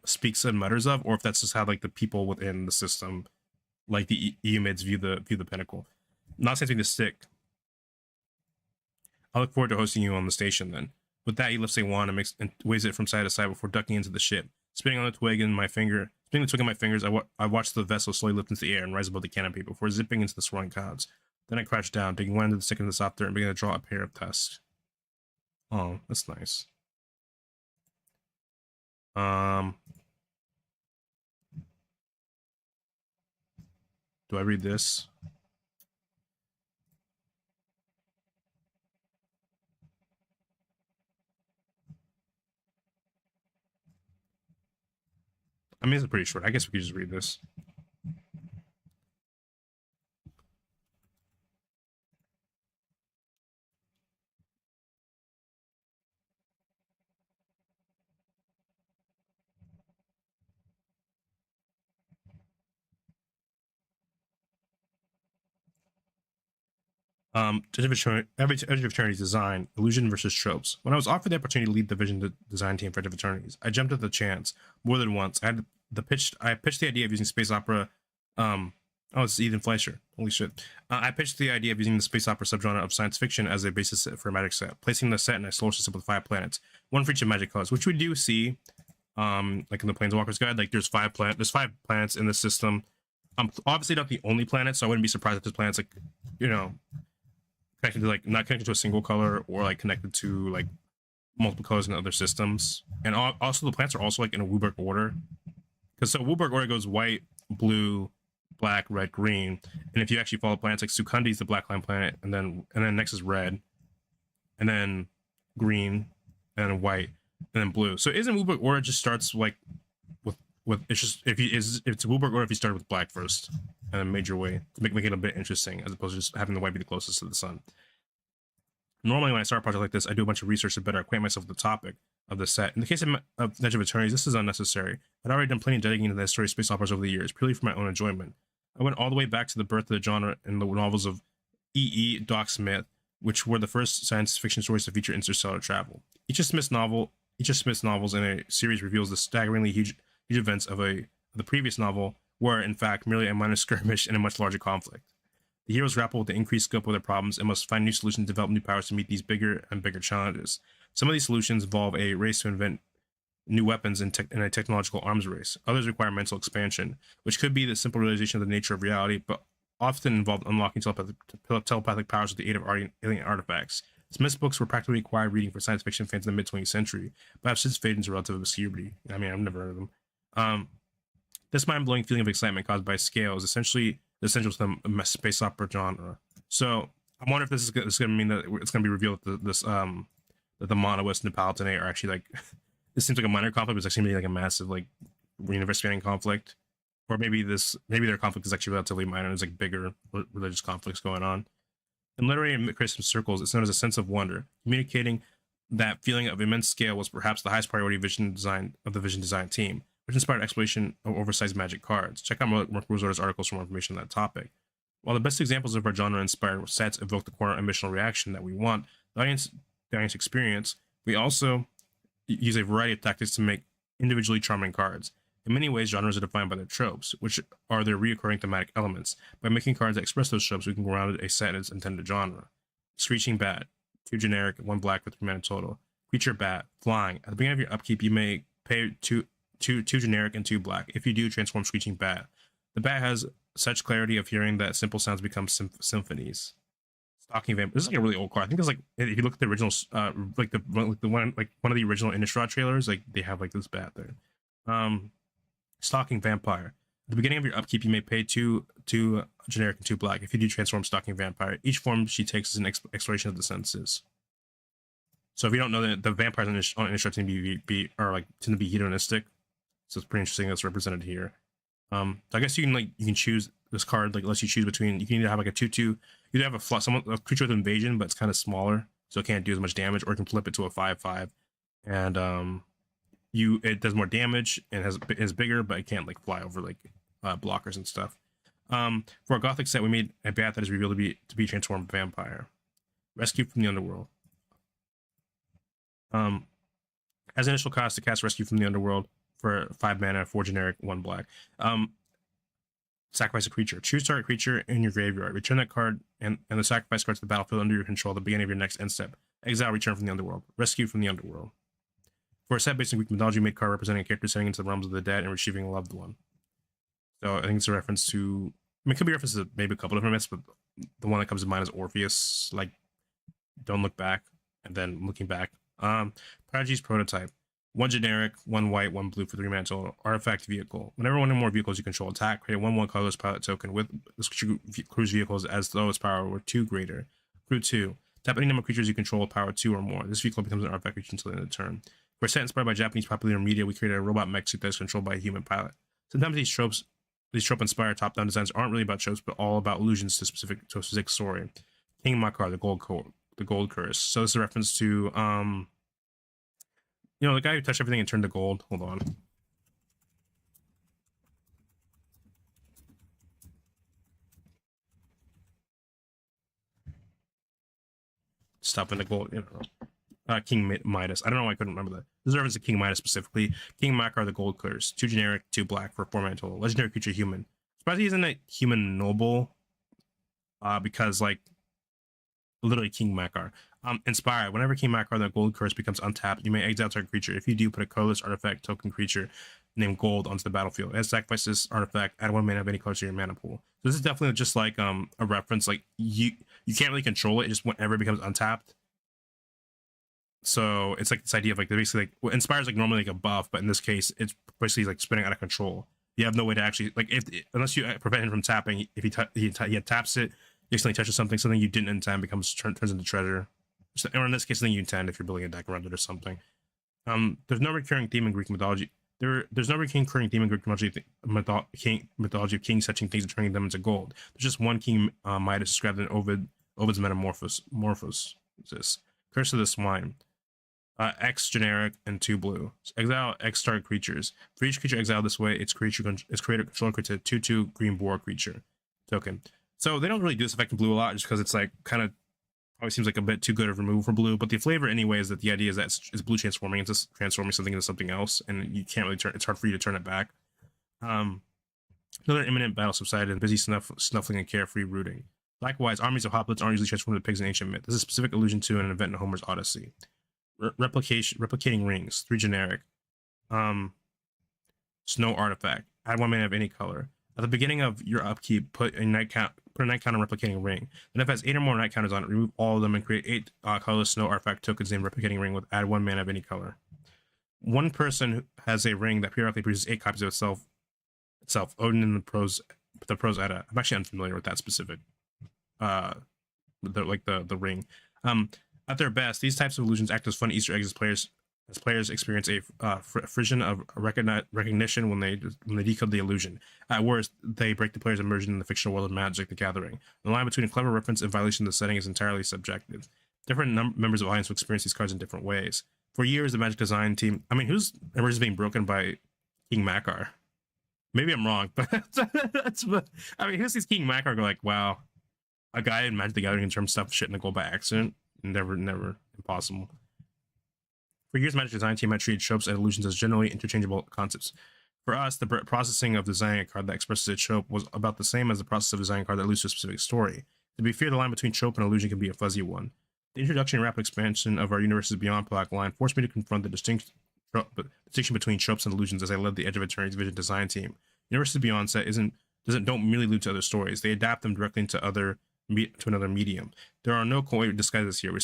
speaks and mutters of, or if that's just how like the people within the system, like the Eomids, view the Pinnacle. Not saying the stick. I look forward to hosting you on the station then. With that, he lifts a wand and waves it from side to side before ducking into the ship. Spinning the twig in my fingers, I watch the vessel slowly lift into the air and rise above the canopy before zipping into the swirling clouds. Then I crouch down, digging one end of the stick into the soft dirt and begin to draw a pair of tusks. Oh, that's nice. Do I read this? I mean, it's pretty short. I guess we could just read this. Edge of Eternities design, illusion versus tropes. When I was offered the opportunity to lead the vision design team for Edge of Eternities, I jumped at the chance more than once. I pitched the idea of using space opera. Oh, it's Ethan Fleischer. Holy shit! I pitched the idea of using the space opera subgenre of science fiction as a basis for a magic set, placing the set in a solar system with 5 planets, one for each of magic colors, which we do see, like in the Planeswalkers Guide. Like there's 5 planets in the system. Obviously not the only planet, so I wouldn't be surprised if there's planets like, you know, connected to like not connected to a single color or like connected to like multiple colors in other systems. And also the plants are also like in a Wooburg order, because so Wooburg order goes white, blue, black, red, green. And if you actually follow planets, like Sukundi is the black line planet, and then next is red, and then green, and then white. and then blue. So it isn't Wooburg or it just starts like with it's just if it's Wooburg or if you start with black first and then made your way to make it a bit interesting as opposed to just having the white be the closest to the sun. Normally, when I start a project like this, I do a bunch of research to better acquaint myself with the topic of the set. In the case of Legend of Eternities, this is unnecessary. I'd already done plenty of dedicating to the story of space operas over the years, purely for my own enjoyment. I went all the way back to the birth of the genre in the novels of E. Doc Smith, which were the first science fiction stories to feature interstellar travel. Each of Smith's novels in a series reveals the staggeringly huge events of the previous novel were, in fact, merely a minor skirmish in a much larger conflict. The heroes grapple with the increased scope of their problems and must find new solutions to develop new powers to meet these bigger and bigger challenges. Some of these solutions involve a race to invent new weapons in a technological arms race. Others require mental expansion, which could be the simple realization of the nature of reality, but often involved unlocking telepathic powers with the aid of alien artifacts. Smith's books were practically required reading for science fiction fans in the mid-20th century, but have since faded into relative obscurity. I mean, I've never heard of them. This mind-blowing feeling of excitement caused by scale is essentially essential to the space opera genre. So I wonder if this is going to mean that it's going to be revealed that that the Monoliths and the Palatinate are actually like this seems like a minor conflict, but it's actually going to be like a massive like universe spanning conflict, or maybe their conflict is actually relatively minor. There's like bigger religious conflicts going on. In literary and criticism circles, it's known as a sense of wonder. Communicating that feeling of immense scale was perhaps the highest priority of the vision design team, which inspired exploration of oversized magic cards. Check out Mark Rosor's articles for more information on that topic. While the best examples of our genre-inspired sets evoke the core emotional reaction that we want the audience experience, we also use a variety of tactics to make individually charming cards. In many ways, genres are defined by their tropes, which are their recurring thematic elements. By making cards that express those tropes, we can ground a set in its intended genre. Screeching Bat, 2 generic, 1 black with 3 mana total. Creature Bat, flying. At the beginning of your upkeep, you may pay 2 generic and 2 black. If you do, transform Screeching Bat. The bat has such clarity of hearing that simple sounds become symphonies. Stalking Vampire. This is like a really old card. I think it's like if you look at the original, like the one of the original Innistrad trailers, like they have like this bat there. Stalking Vampire. At the beginning of your upkeep, you may pay 2 generic and 2 black. If you do transform Stalking Vampire, each form she takes is an exploration of the senses. So if you don't know that the vampires on Innistrad tend to be hedonistic, so it's pretty interesting that's represented here. So I guess you can choose this card, like lets you choose between, you can either have like a 2/2, you either have a creature with invasion, but it's kind of smaller, so it can't do as much damage, or you can flip it to a 5/5, and it does more damage and is bigger, but it can't like fly over like blockers and stuff. For a Gothic set, we made a bat that is revealed to be transformed vampire. Rescue from the Underworld. As initial cost to cast Rescue from the Underworld for 5 mana, 4 generic, 1 black. Sacrifice a creature. Choose target creature in your graveyard. Return that card and the sacrifice card to the battlefield under your control at the beginning of your next end step. Exile, return from the Underworld. Rescue from the Underworld. For a set based on Greek mythology, made card representing a character sending into the realms of the dead and retrieving a loved one. So I think it's a reference to, I mean, it could be a reference to maybe a couple different myths, but the one that comes to mind is Orpheus, like, don't look back, and then looking back. Prodigy's Prototype. 1 generic, 1 white, 1 blue for 3 mana total. Artifact vehicle. Whenever one or more vehicles you control attack, create a 1/1 colorless pilot token with this crew's vehicles as though its power were 2 greater. Crew 2. Tap any number of creatures you control with power 2 or more. This vehicle becomes an artifact creature until the end of the turn. For a set inspired by Japanese popular media, we created a robot mech suit that is controlled by a human pilot. Sometimes these trope-inspired top-down designs aren't really about tropes, but all about allusions to a specific story. King Makar, the Gold Curse. So this is a reference to the guy who touched everything and turned to gold. Hold on. Stop in the gold, King Midas. I don't know why I couldn't remember that. This is a reference to King Midas specifically. King Makar, the Gold Curse. 2 generic, 2 black for 4 mana total. Legendary creature, human. Surprised he isn't a human noble. Because like literally King Makar. Inspired. Whenever King Makar, the Gold Curse, becomes untapped, you may exile target creature. If you do, put a colorless artifact token creature named Gold onto the battlefield. As sacrifice this artifact, add 1 mana of any color to your mana pool. So this is definitely just like a reference. Like you can't really control it. Just whenever it becomes untapped. So it's like this idea of like basically like what inspires like normally like a buff, but in this case it's basically like spinning out of control. You have no way to actually like unless you prevent him from tapping. If he taps it, you accidentally touches something you didn't intend turns into treasure. Or in this case, something you intend if you're building a deck around it or something. There's no recurring theme in Greek mythology. There's no recurring theme in Greek mythology of kings touching things and turning them into gold. There's just one king, Midas, described in Ovid's Metamorphosis. Curse of the Swine. X generic and 2 blue. Exile X target creatures. For each creature exiled this way, its creator control creates a 2/2 green boar creature token. So they don't really do this effect in blue a lot, just because it's like kind of probably seems like a bit too good of a removal for blue. But the flavor anyway is that the idea is that it's blue transforming into something into something else, and you can't really turn. It's hard for you to turn it back. Another imminent battle subsided and busy snuffling and carefree rooting. Likewise, armies of hoplets aren't usually transformed into pigs in ancient myth. This is a specific allusion to an event in Homer's Odyssey. Replicating rings, 3 generic. Snow artifact. Add 1 mana of any color. At the beginning of your upkeep, put a night count on a replicating ring. Then if it has 8 or more night counters on it, remove all of them and create 8 colorless snow artifact tokens named replicating ring with add 1 mana of any color. One person has a ring that periodically produces 8 copies of itself. Odin in the prose edda. I'm actually unfamiliar with that specific the ring. At their best, these types of illusions act as fun Easter eggs as players experience a frisson of recognition when they decode the illusion. At worst, they break the player's immersion in the fictional world of Magic: The Gathering. The line between a clever reference and violation of the setting is entirely subjective. Different members of the audience will experience these cards in different ways. For years, the Magic design team... I mean, whose immersion is being broken by King Makar? Maybe I'm wrong, but I mean, who sees King Makar go like, wow, a guy in Magic: The Gathering can turn stuff shit in a goal by accident? Never impossible. For years, Magic design team had treated tropes and illusions as generally interchangeable concepts. For us, the processing of designing a card that expresses a trope was about the same as the process of designing a card that alludes to a specific story. To be fair, the line between trope and illusion can be a fuzzy one. The introduction and rapid expansion of our universe's Beyond Black line forced me to confront the distinction between tropes and illusions as I led the Edge of Eternities vision design team. Universes Beyond set don't merely allude to other stories; they adapt them directly into another medium. There are no cool disguises here. We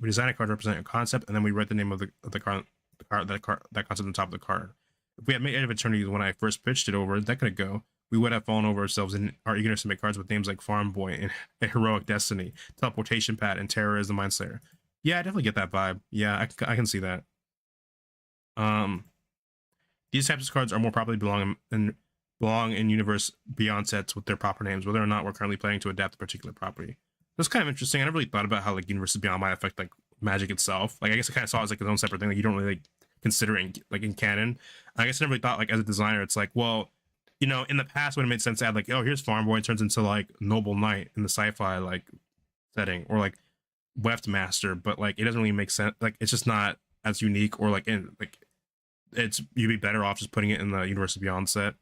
design a card representing a concept, and then we write the name of the card, that concept on top of the card. If we had made Edge of Eternities when I first pitched it over a decade ago, we would have fallen over ourselves in our eagerness to make cards with names like Farm Boy and A Heroic Destiny, Teleportation Pad, and Terror is the Mindslayer. Yeah, I definitely get that vibe. Yeah, I can see that. These types of cards are more probably belong in Universe Beyond sets with their proper names, whether or not we're currently planning to adapt a particular property. That's kind of interesting. I never really thought about how like Universes Beyond might affect like Magic itself. Like I guess I kind of saw it as like its own separate thing. Like you don't really like consider it in canon. I guess I never really thought like as a designer, it's like, well, you know, in the past, it would have made sense to add like, oh, here's Farm Boy, it turns into like Noble Knight in the sci-fi like setting, or like Weft Master, but like it doesn't really make sense. Like it's just not as unique, or like in like you'd be better off just putting it in the Universe Beyond set.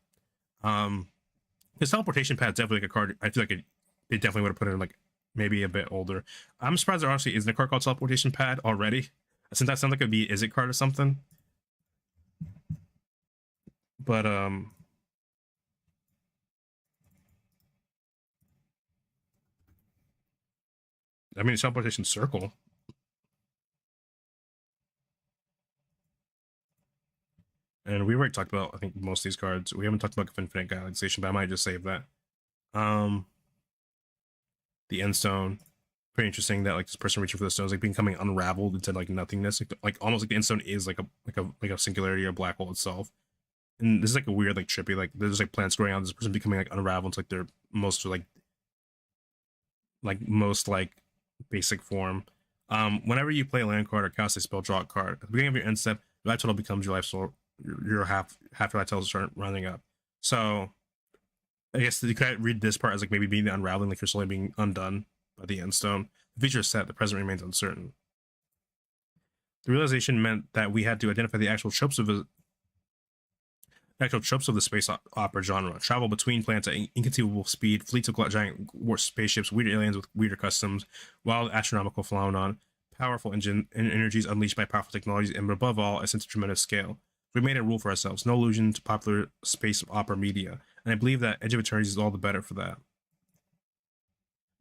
His Teleportation Pad is definitely like a card. I feel like they definitely would have put it in like maybe a bit older. I'm surprised there honestly isn't a card called Teleportation Pad already, since that sounds like it'd be Is It card or something. But I mean, Teleportation Circle. And we already talked about, I think, most of these cards. We haven't talked about Infinite Galaxation, but I might just save that. The End Stone. Pretty interesting that like this person reaching for the stones like becoming unraveled into like nothingness. Like almost like the End Stone is like a singularity or a black hole itself. And this is like a weird, like trippy, like there's like plants growing on this person becoming like unraveled into like their most basic form. Whenever you play a land card or cast a spell, draw a card. At the beginning of your end step, your life total becomes your life soul. Your half your life total start running up. So I guess you could read this part as like maybe being the unraveling, like you're slowly being undone by the end stone. The future is set, the present remains uncertain. The realization meant that we had to identify the actual tropes of the space opera genre. Travel between planets at inconceivable speed, fleets of giant spaceships, weird aliens with weirder customs, wild astronomical phenomenon, powerful energies unleashed by powerful technologies, and above all, a sense of tremendous scale. We made a rule for ourselves: no allusion to popular space opera media, and I believe that Edge of Eternities is all the better for that.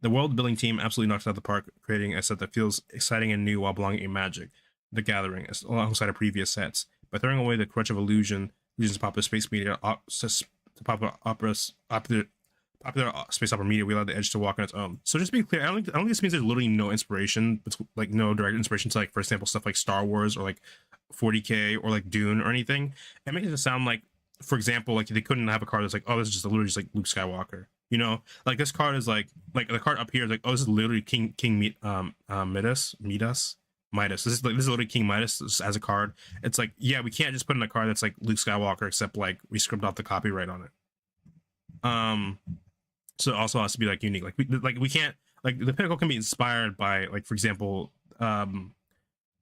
The world building team absolutely knocked it out of the park, creating a set that feels exciting and new while belonging in Magic: The Gathering, alongside our previous sets. By throwing away the crutch of illusions to popular space media, popular space opera media, we allowed the Edge to walk on its own. So just to be clear, I don't think this means there's literally no inspiration, like no direct inspiration to, like, for example, stuff like Star Wars or like 40k or like Dune or anything, it makes it sound like, for example, like they couldn't have a card that's like, oh, this is just literally just like Luke Skywalker. You know, like this card is like the card up here is like, oh, this is literally Midas. This is literally King Midas as a card. It's like, yeah, we can't just put in a card that's like Luke Skywalker, except like we scribbled out the copyright on it. So it also has to be like unique. We can't, like the pinnacle can be inspired by, like, for example,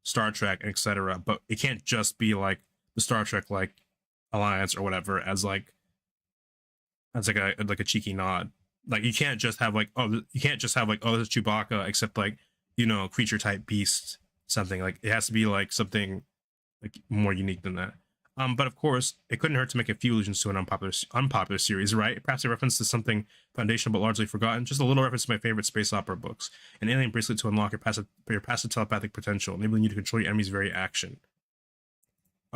Star Trek, etc. But it can't just be like the Star Trek like alliance or whatever as like a cheeky nod. Like you can't just have like, oh, you can't just have like, oh, this is Chewbacca, except like, you know, creature type beast something. Like it has to be like something like more unique than that. But of course, it couldn't hurt to make a few allusions to an unpopular series, right? Perhaps a reference to something foundational but largely forgotten. Just a little reference to my favorite space opera books. An alien bracelet to unlock your passive telepathic potential, enabling you to control your enemy's very action.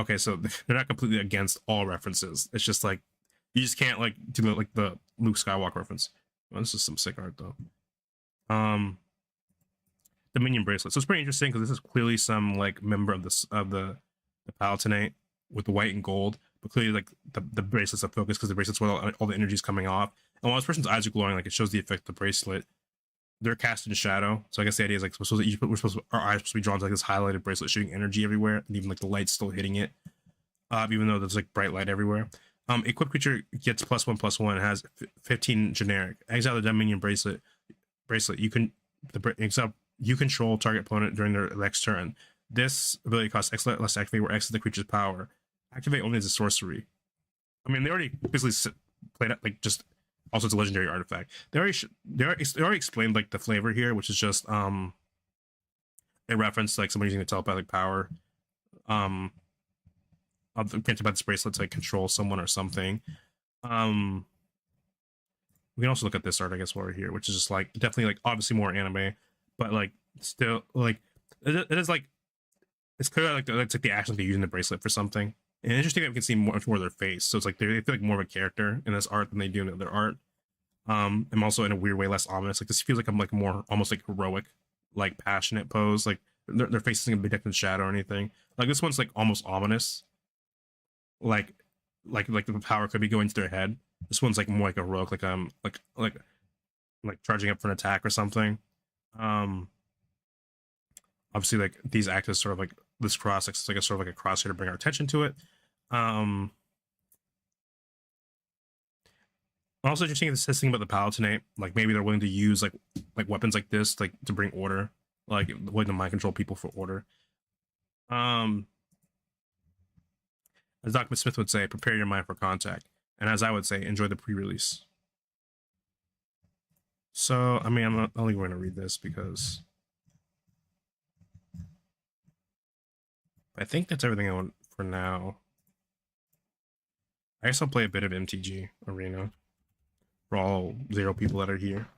Okay, so they're not completely against all references. It's just like you just can't like do the Luke Skywalker reference. Well, this is some sick art though. The minion bracelet. So it's pretty interesting because this is clearly some like member of the Palatinate with the white and gold, but clearly like the bracelet's a focus because the bracelet's where all the energy is coming off. And while this person's eyes are glowing, like it shows the effect of the bracelet. They're cast in shadow, so I guess the idea is like our eyes are supposed to be drawn to like this highlighted bracelet shooting energy everywhere, and even like the light's still hitting it, even though there's like bright light everywhere. Equipped creature gets +1/+1, has 15 generic. Exile the Dominion bracelet. You control target opponent during their next turn. This ability costs X less to activate, where X is the creature's power. Activate only as a sorcery. I mean, they already basically played out like just also it's a legendary artifact. They already explained like the flavor here, which is just a reference to, like someone using the telepathic power granted by this bracelet to like control someone or something. We can also look at this art, I guess, while we're here, which is just like definitely like obviously more anime, but like still like it is like it's clear like it's like the actions they're using the bracelet for something. And interesting that we can see much more of their face, so it's like they feel like more of a character in this art than they do in other art. And also in a weird way less ominous. Like this feels like I'm like more almost like heroic, like passionate pose. Like their face isn't gonna be decked in shadow or anything. Like this one's like almost ominous. Like the power could be going to their head. This one's like more like a heroic, like charging up for an attack or something. Obviously like these act as sort of like this cross, it's like a sort of like a crosshair to bring our attention to it. Also interesting is this thing about the Palatinate. Like maybe they're willing to use like weapons like this, like to bring order, like willing to mind control people for order. As Dr. Smith would say, prepare your mind for contact. And as I would say, enjoy the pre-release. So, I mean, I'm not only going to read this because I think that's everything I want for now. I guess I'll play a bit of MTG Arena for all 0 people that are here.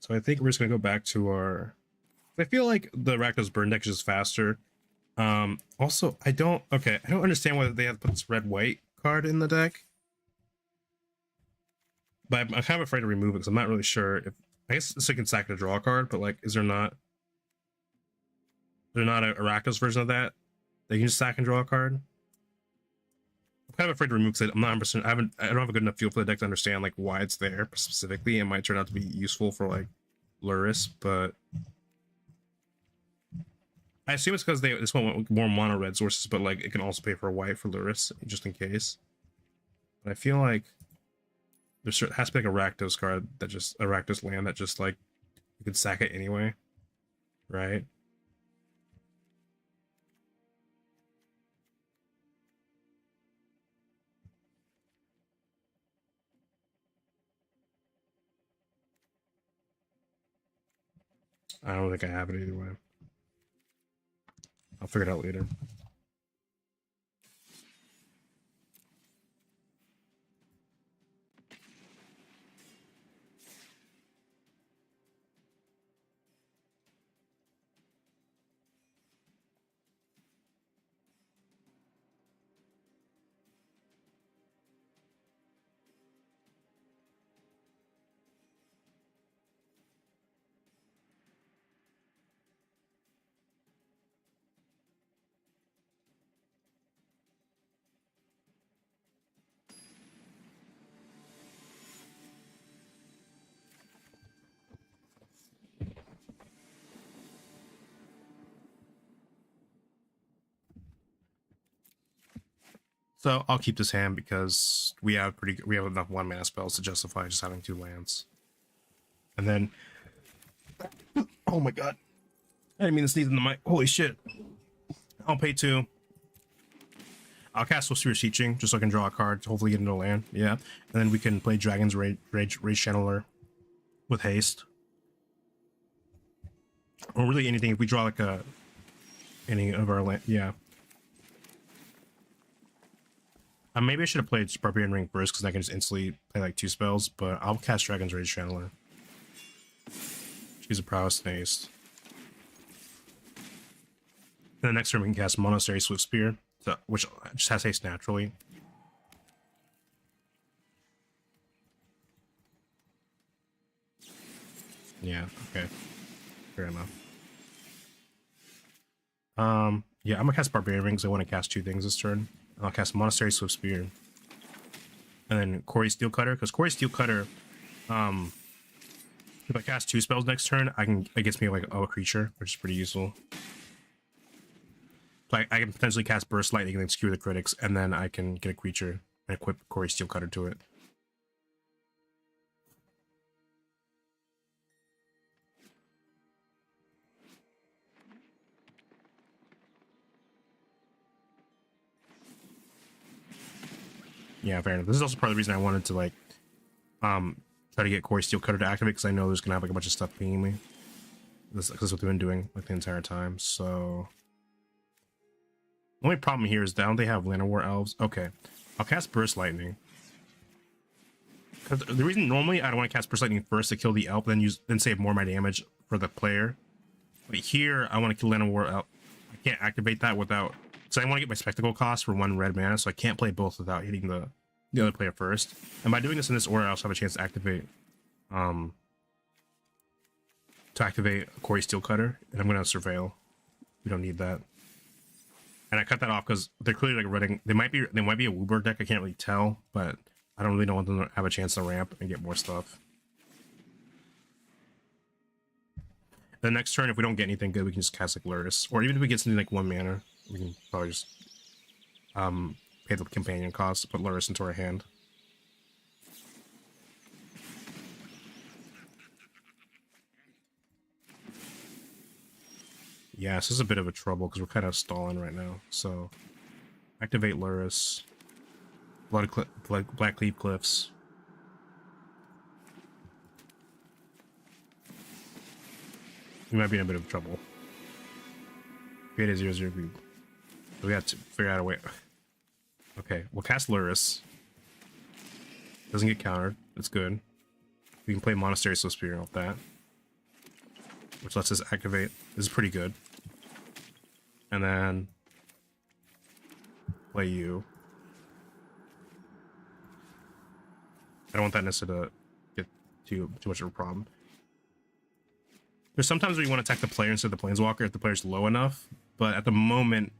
So I think we're just gonna go back to our. I feel like the Rakdos Burn deck is just faster. Also, I don't understand why they have to put this red white card in the deck. But I'm kind of afraid to remove it because I'm not really sure if I guess so you can sack to draw a card, but like is there not a Rakdos version of that? They can just sack and draw a card. I'm kind of afraid to remove because I'm not 100%. I don't have a good enough feel for the deck to understand like why it's there specifically. It might turn out to be useful for like Luris, but I assume it's because they just want more mono red sources, but like it can also pay for a white for Luris just in case. But I feel like has to be like a Rakdos card that just a Rakdos land that just like you could sack it anyway, right? I don't think I have it either way. I'll figure it out later. So I'll keep this hand because we have enough 1-mana spells to justify just having 2 lands. And then, oh my god, I didn't mean to sneeze in the mic. Holy shit! I'll pay 2. I'll cast Swift Teaching just so I can draw a card to hopefully get into a land. Yeah, and then we can play Dragon's Rage Channeler with haste, or really anything. If we draw like any of our land, yeah. Maybe I should have played Barbarian Ring first because I can just instantly play like 2 spells, but I'll cast Dragon's Rage Channeler. She's a prowess and haste. And the next turn we can cast Monastery Swift Spear, which just has haste naturally. Yeah, okay. Fair enough. Yeah, I'm gonna cast Barbarian Ring because I want to cast 2 things this turn. I'll cast Monastery Swift Spear. And then Quarry Steelcutter, because Quarry Steelcutter, if I cast 2 spells next turn, it gets me like a creature, which is pretty useful. So I can potentially cast Burst Lightning and then skewer the critics, and then I can get a creature and equip Quarry Steelcutter to it. Yeah, fair enough. This is also part of the reason I wanted to like try to get Quarry Steelcutter to activate, because I know there's gonna have like a bunch of stuff pinging me. This is what they've been doing like the entire time. So the only problem here is that they have Land of War Elves. Okay, I'll cast Burst Lightning. Because the reason normally I don't want to cast Burst Lightning first to kill the elf, then save more of my damage for the player. But here I want to kill Land of War Elf. I can't activate that without. So I want to get my Spectacle cost for 1 red mana, so I can't play both without hitting the other player first. And by doing this in this order, I also have a chance to activate Quarry Steelcutter, and I'm gonna Surveil. We don't need that. And I cut that off because they're clearly like running. They might be a Wooburg deck. I can't really tell, but I don't really want them to have a chance to ramp and get more stuff. The next turn, if we don't get anything good, we can just cast like Luris, or even if we get something like 1 mana, we can probably just pay the companion cost, put Luris into our hand. Yeah, this is a bit of a trouble because we're kind of stalling right now. So, activate Luris. Blackleaf Cliffs. We might be in a bit of trouble. Create a 0/0 group. We have to figure out a way. Okay, we'll cast Luris. Doesn't get countered. That's good. We can play Monastery Swift Spear off that, which lets us activate. This is pretty good. And then play you. I don't want that necessarily to get too much of a problem. There's sometimes where you want to attack the player instead of the Planeswalker if the player's low enough, but at the moment,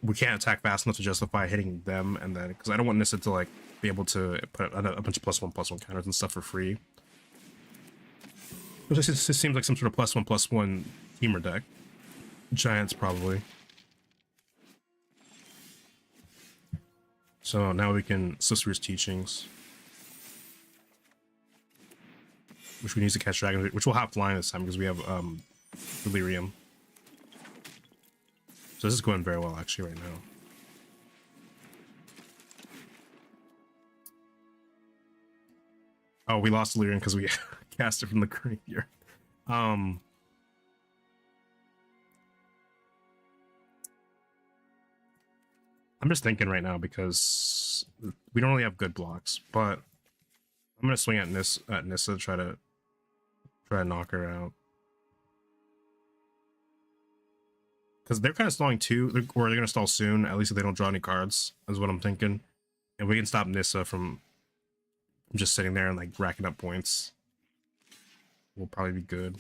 we can't attack fast enough to justify hitting them, and then because I don't want Nissa to like be able to put a bunch of +1/+1 counters and stuff for free. It just seems like some sort of +1/+1 teamer deck. Giants probably. So now we can Sister's teachings, which we need to catch dragons, which we'll have flying this time because we have delirium. So this is going very well actually right now. Oh, we lost delirium because we cast it from the graveyard. I'm just thinking right now because we don't really have good blocks, but I'm gonna swing at Nissa to try to knock her out. Because they're kind of stalling too, or they're gonna stall soon, at least if they don't draw any cards, is what I'm thinking. And we can stop Nissa from just sitting there and like racking up points. Will probably be good.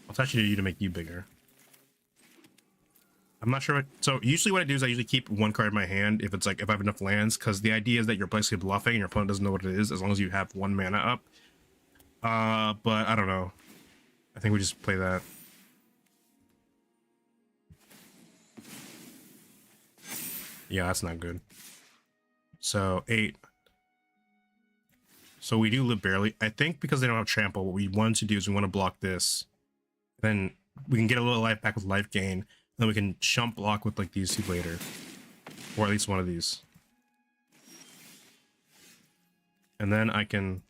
I'll touch you to make you bigger. I'm not sure what, so usually what I do is I usually keep one card in my hand if it's like if I have enough lands, because the idea is that you're basically bluffing and your opponent doesn't know what it is as long as you have 1 mana up. But I don't know. I think we just play that. Yeah, that's not good. So 8. So we do live barely. I think because they don't have trample, what we want to do is we want to block this. Then we can get a little life back with life gain. And then we can chump block with like these two later. Or at least one of these. And then I can...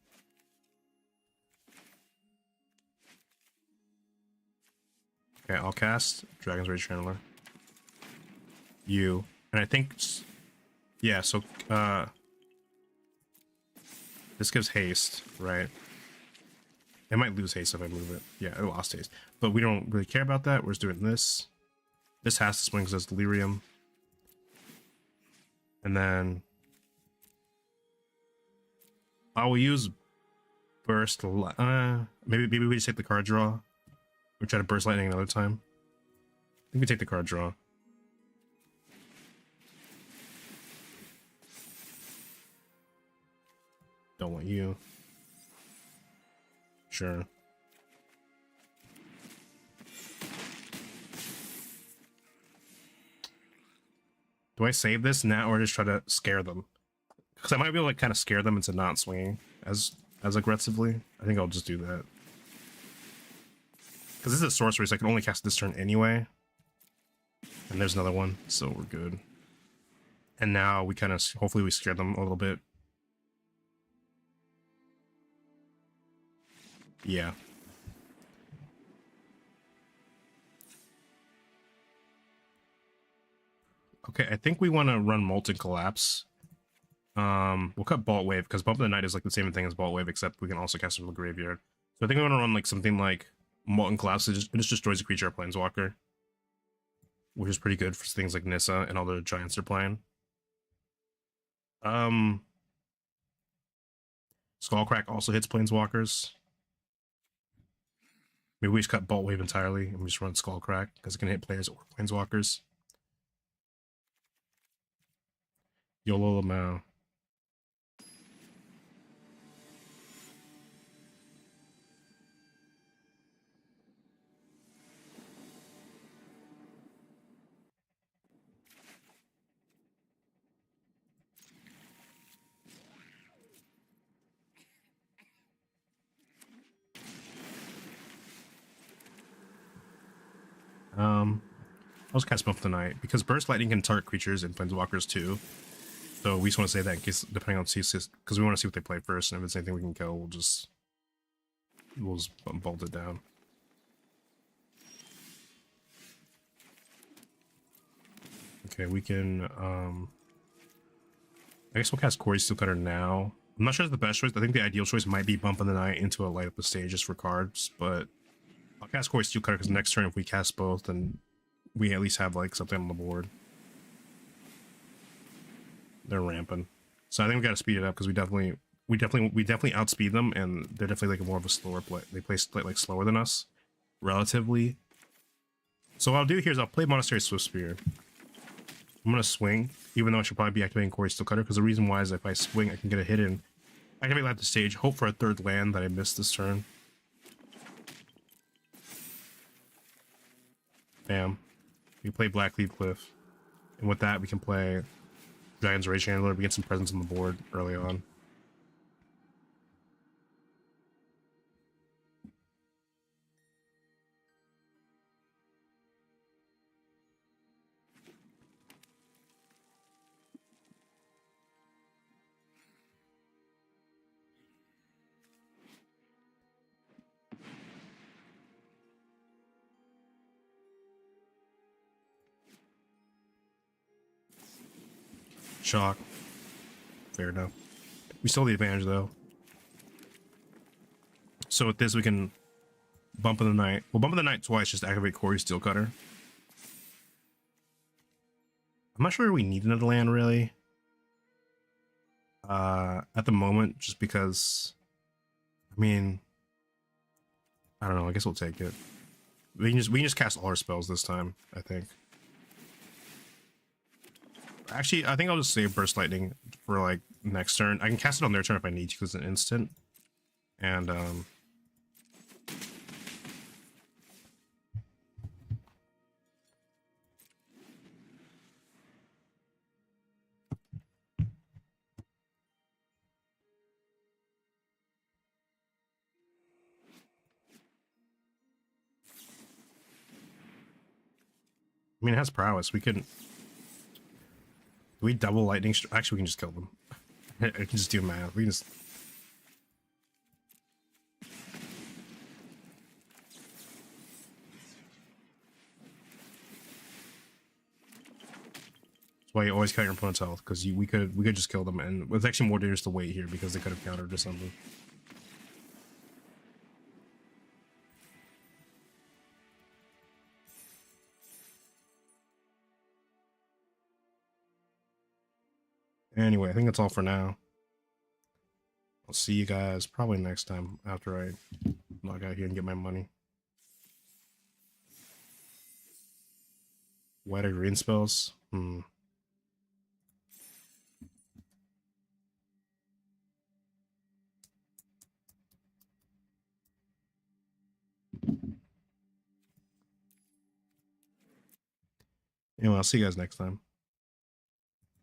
Okay, I'll cast Dragon's Rage Channeler. You. And I think... Yeah, so... This gives haste, right? It might lose haste if I move it. Yeah, it lost haste. But we don't really care about that. We're just doing this. This has to swing because it's delirium. And then I will use burst. Maybe we just take the card draw. We try to burst lightning another time. I think we take the card draw. Don't want you. Sure. Do I save this now or just try to scare them? Because I might be able to kind of scare them into not swinging as aggressively. I think I'll just do that. Because this is a sorcery, so I can only cast this turn anyway. And there's another one, so we're good. And now we kind of, hopefully we scare them a little bit. Yeah. Okay, I think we want to run Molten Collapse. We'll cut Bolt Wave, because Bump of the Night is like the same thing as Bolt Wave, except we can also cast it from the graveyard. So I think we want to run like something like Molten Collapse. It just destroys a creature or planeswalker. Which is pretty good for things like Nissa and all the giants they're playing. Skullcrack also hits planeswalkers. Maybe we just cut Bolt Wave entirely and we just run Skullcrack, because it can hit players or planeswalkers. YOLO Lamau. I'll just cast Buff tonight because Burst Lightning can target creatures and planeswalkers too. So we just want to say that in case, depending on CC, because we want to see what they play first, and if it's anything we can kill, we'll just bolt it down. Okay, we can I guess we'll cast Corey Steelcutter now. I'm not sure it's the best choice. I think the ideal choice might be Bump in the Night into a Light Up the Stage just for cards, but I'll cast Corey Steelcutter because next turn if we cast both, then we at least have like something on the board. They're ramping, so I think we got to speed it up because we definitely outspeed them, and they're definitely like more of a slower play. They play like slower than us, relatively. So what I'll do here is I'll play Monastery Swift Spear. I'm gonna swing, even though I should probably be activating Corey Steelcutter, because the reason why is if I swing, I can get a hit in, activate Light Up the Stage, hope for a third land that I missed this turn. Bam. We play Blackleaf Cliff. And with that, we can play Dragon's Rage Handler. We get some presence on the board early on. Shock. Fair enough. We still have the advantage though. So with this, we can bump in the night. We'll bump in the night twice just to activate Corey's Steel Cutter. I'm not sure we need another land really. At the moment, just because, I mean, I don't know. I guess we'll take it. We can just cast all our spells this time, I think. Actually, I think I'll just save Burst Lightning for like next turn. I can cast it on their turn if I need to because it's an instant. And I mean, it has prowess. We can. Do we double lightning? Actually, we can just kill them. I can just do math. We can just. That's why you always cut your opponent's health, because we could just kill them, and it's actually more dangerous to wait here because they could have countered or something. Anyway, I think that's all for now. I'll see you guys probably next time after I log out here and get my money. White or green spells? Anyway, I'll see you guys next time.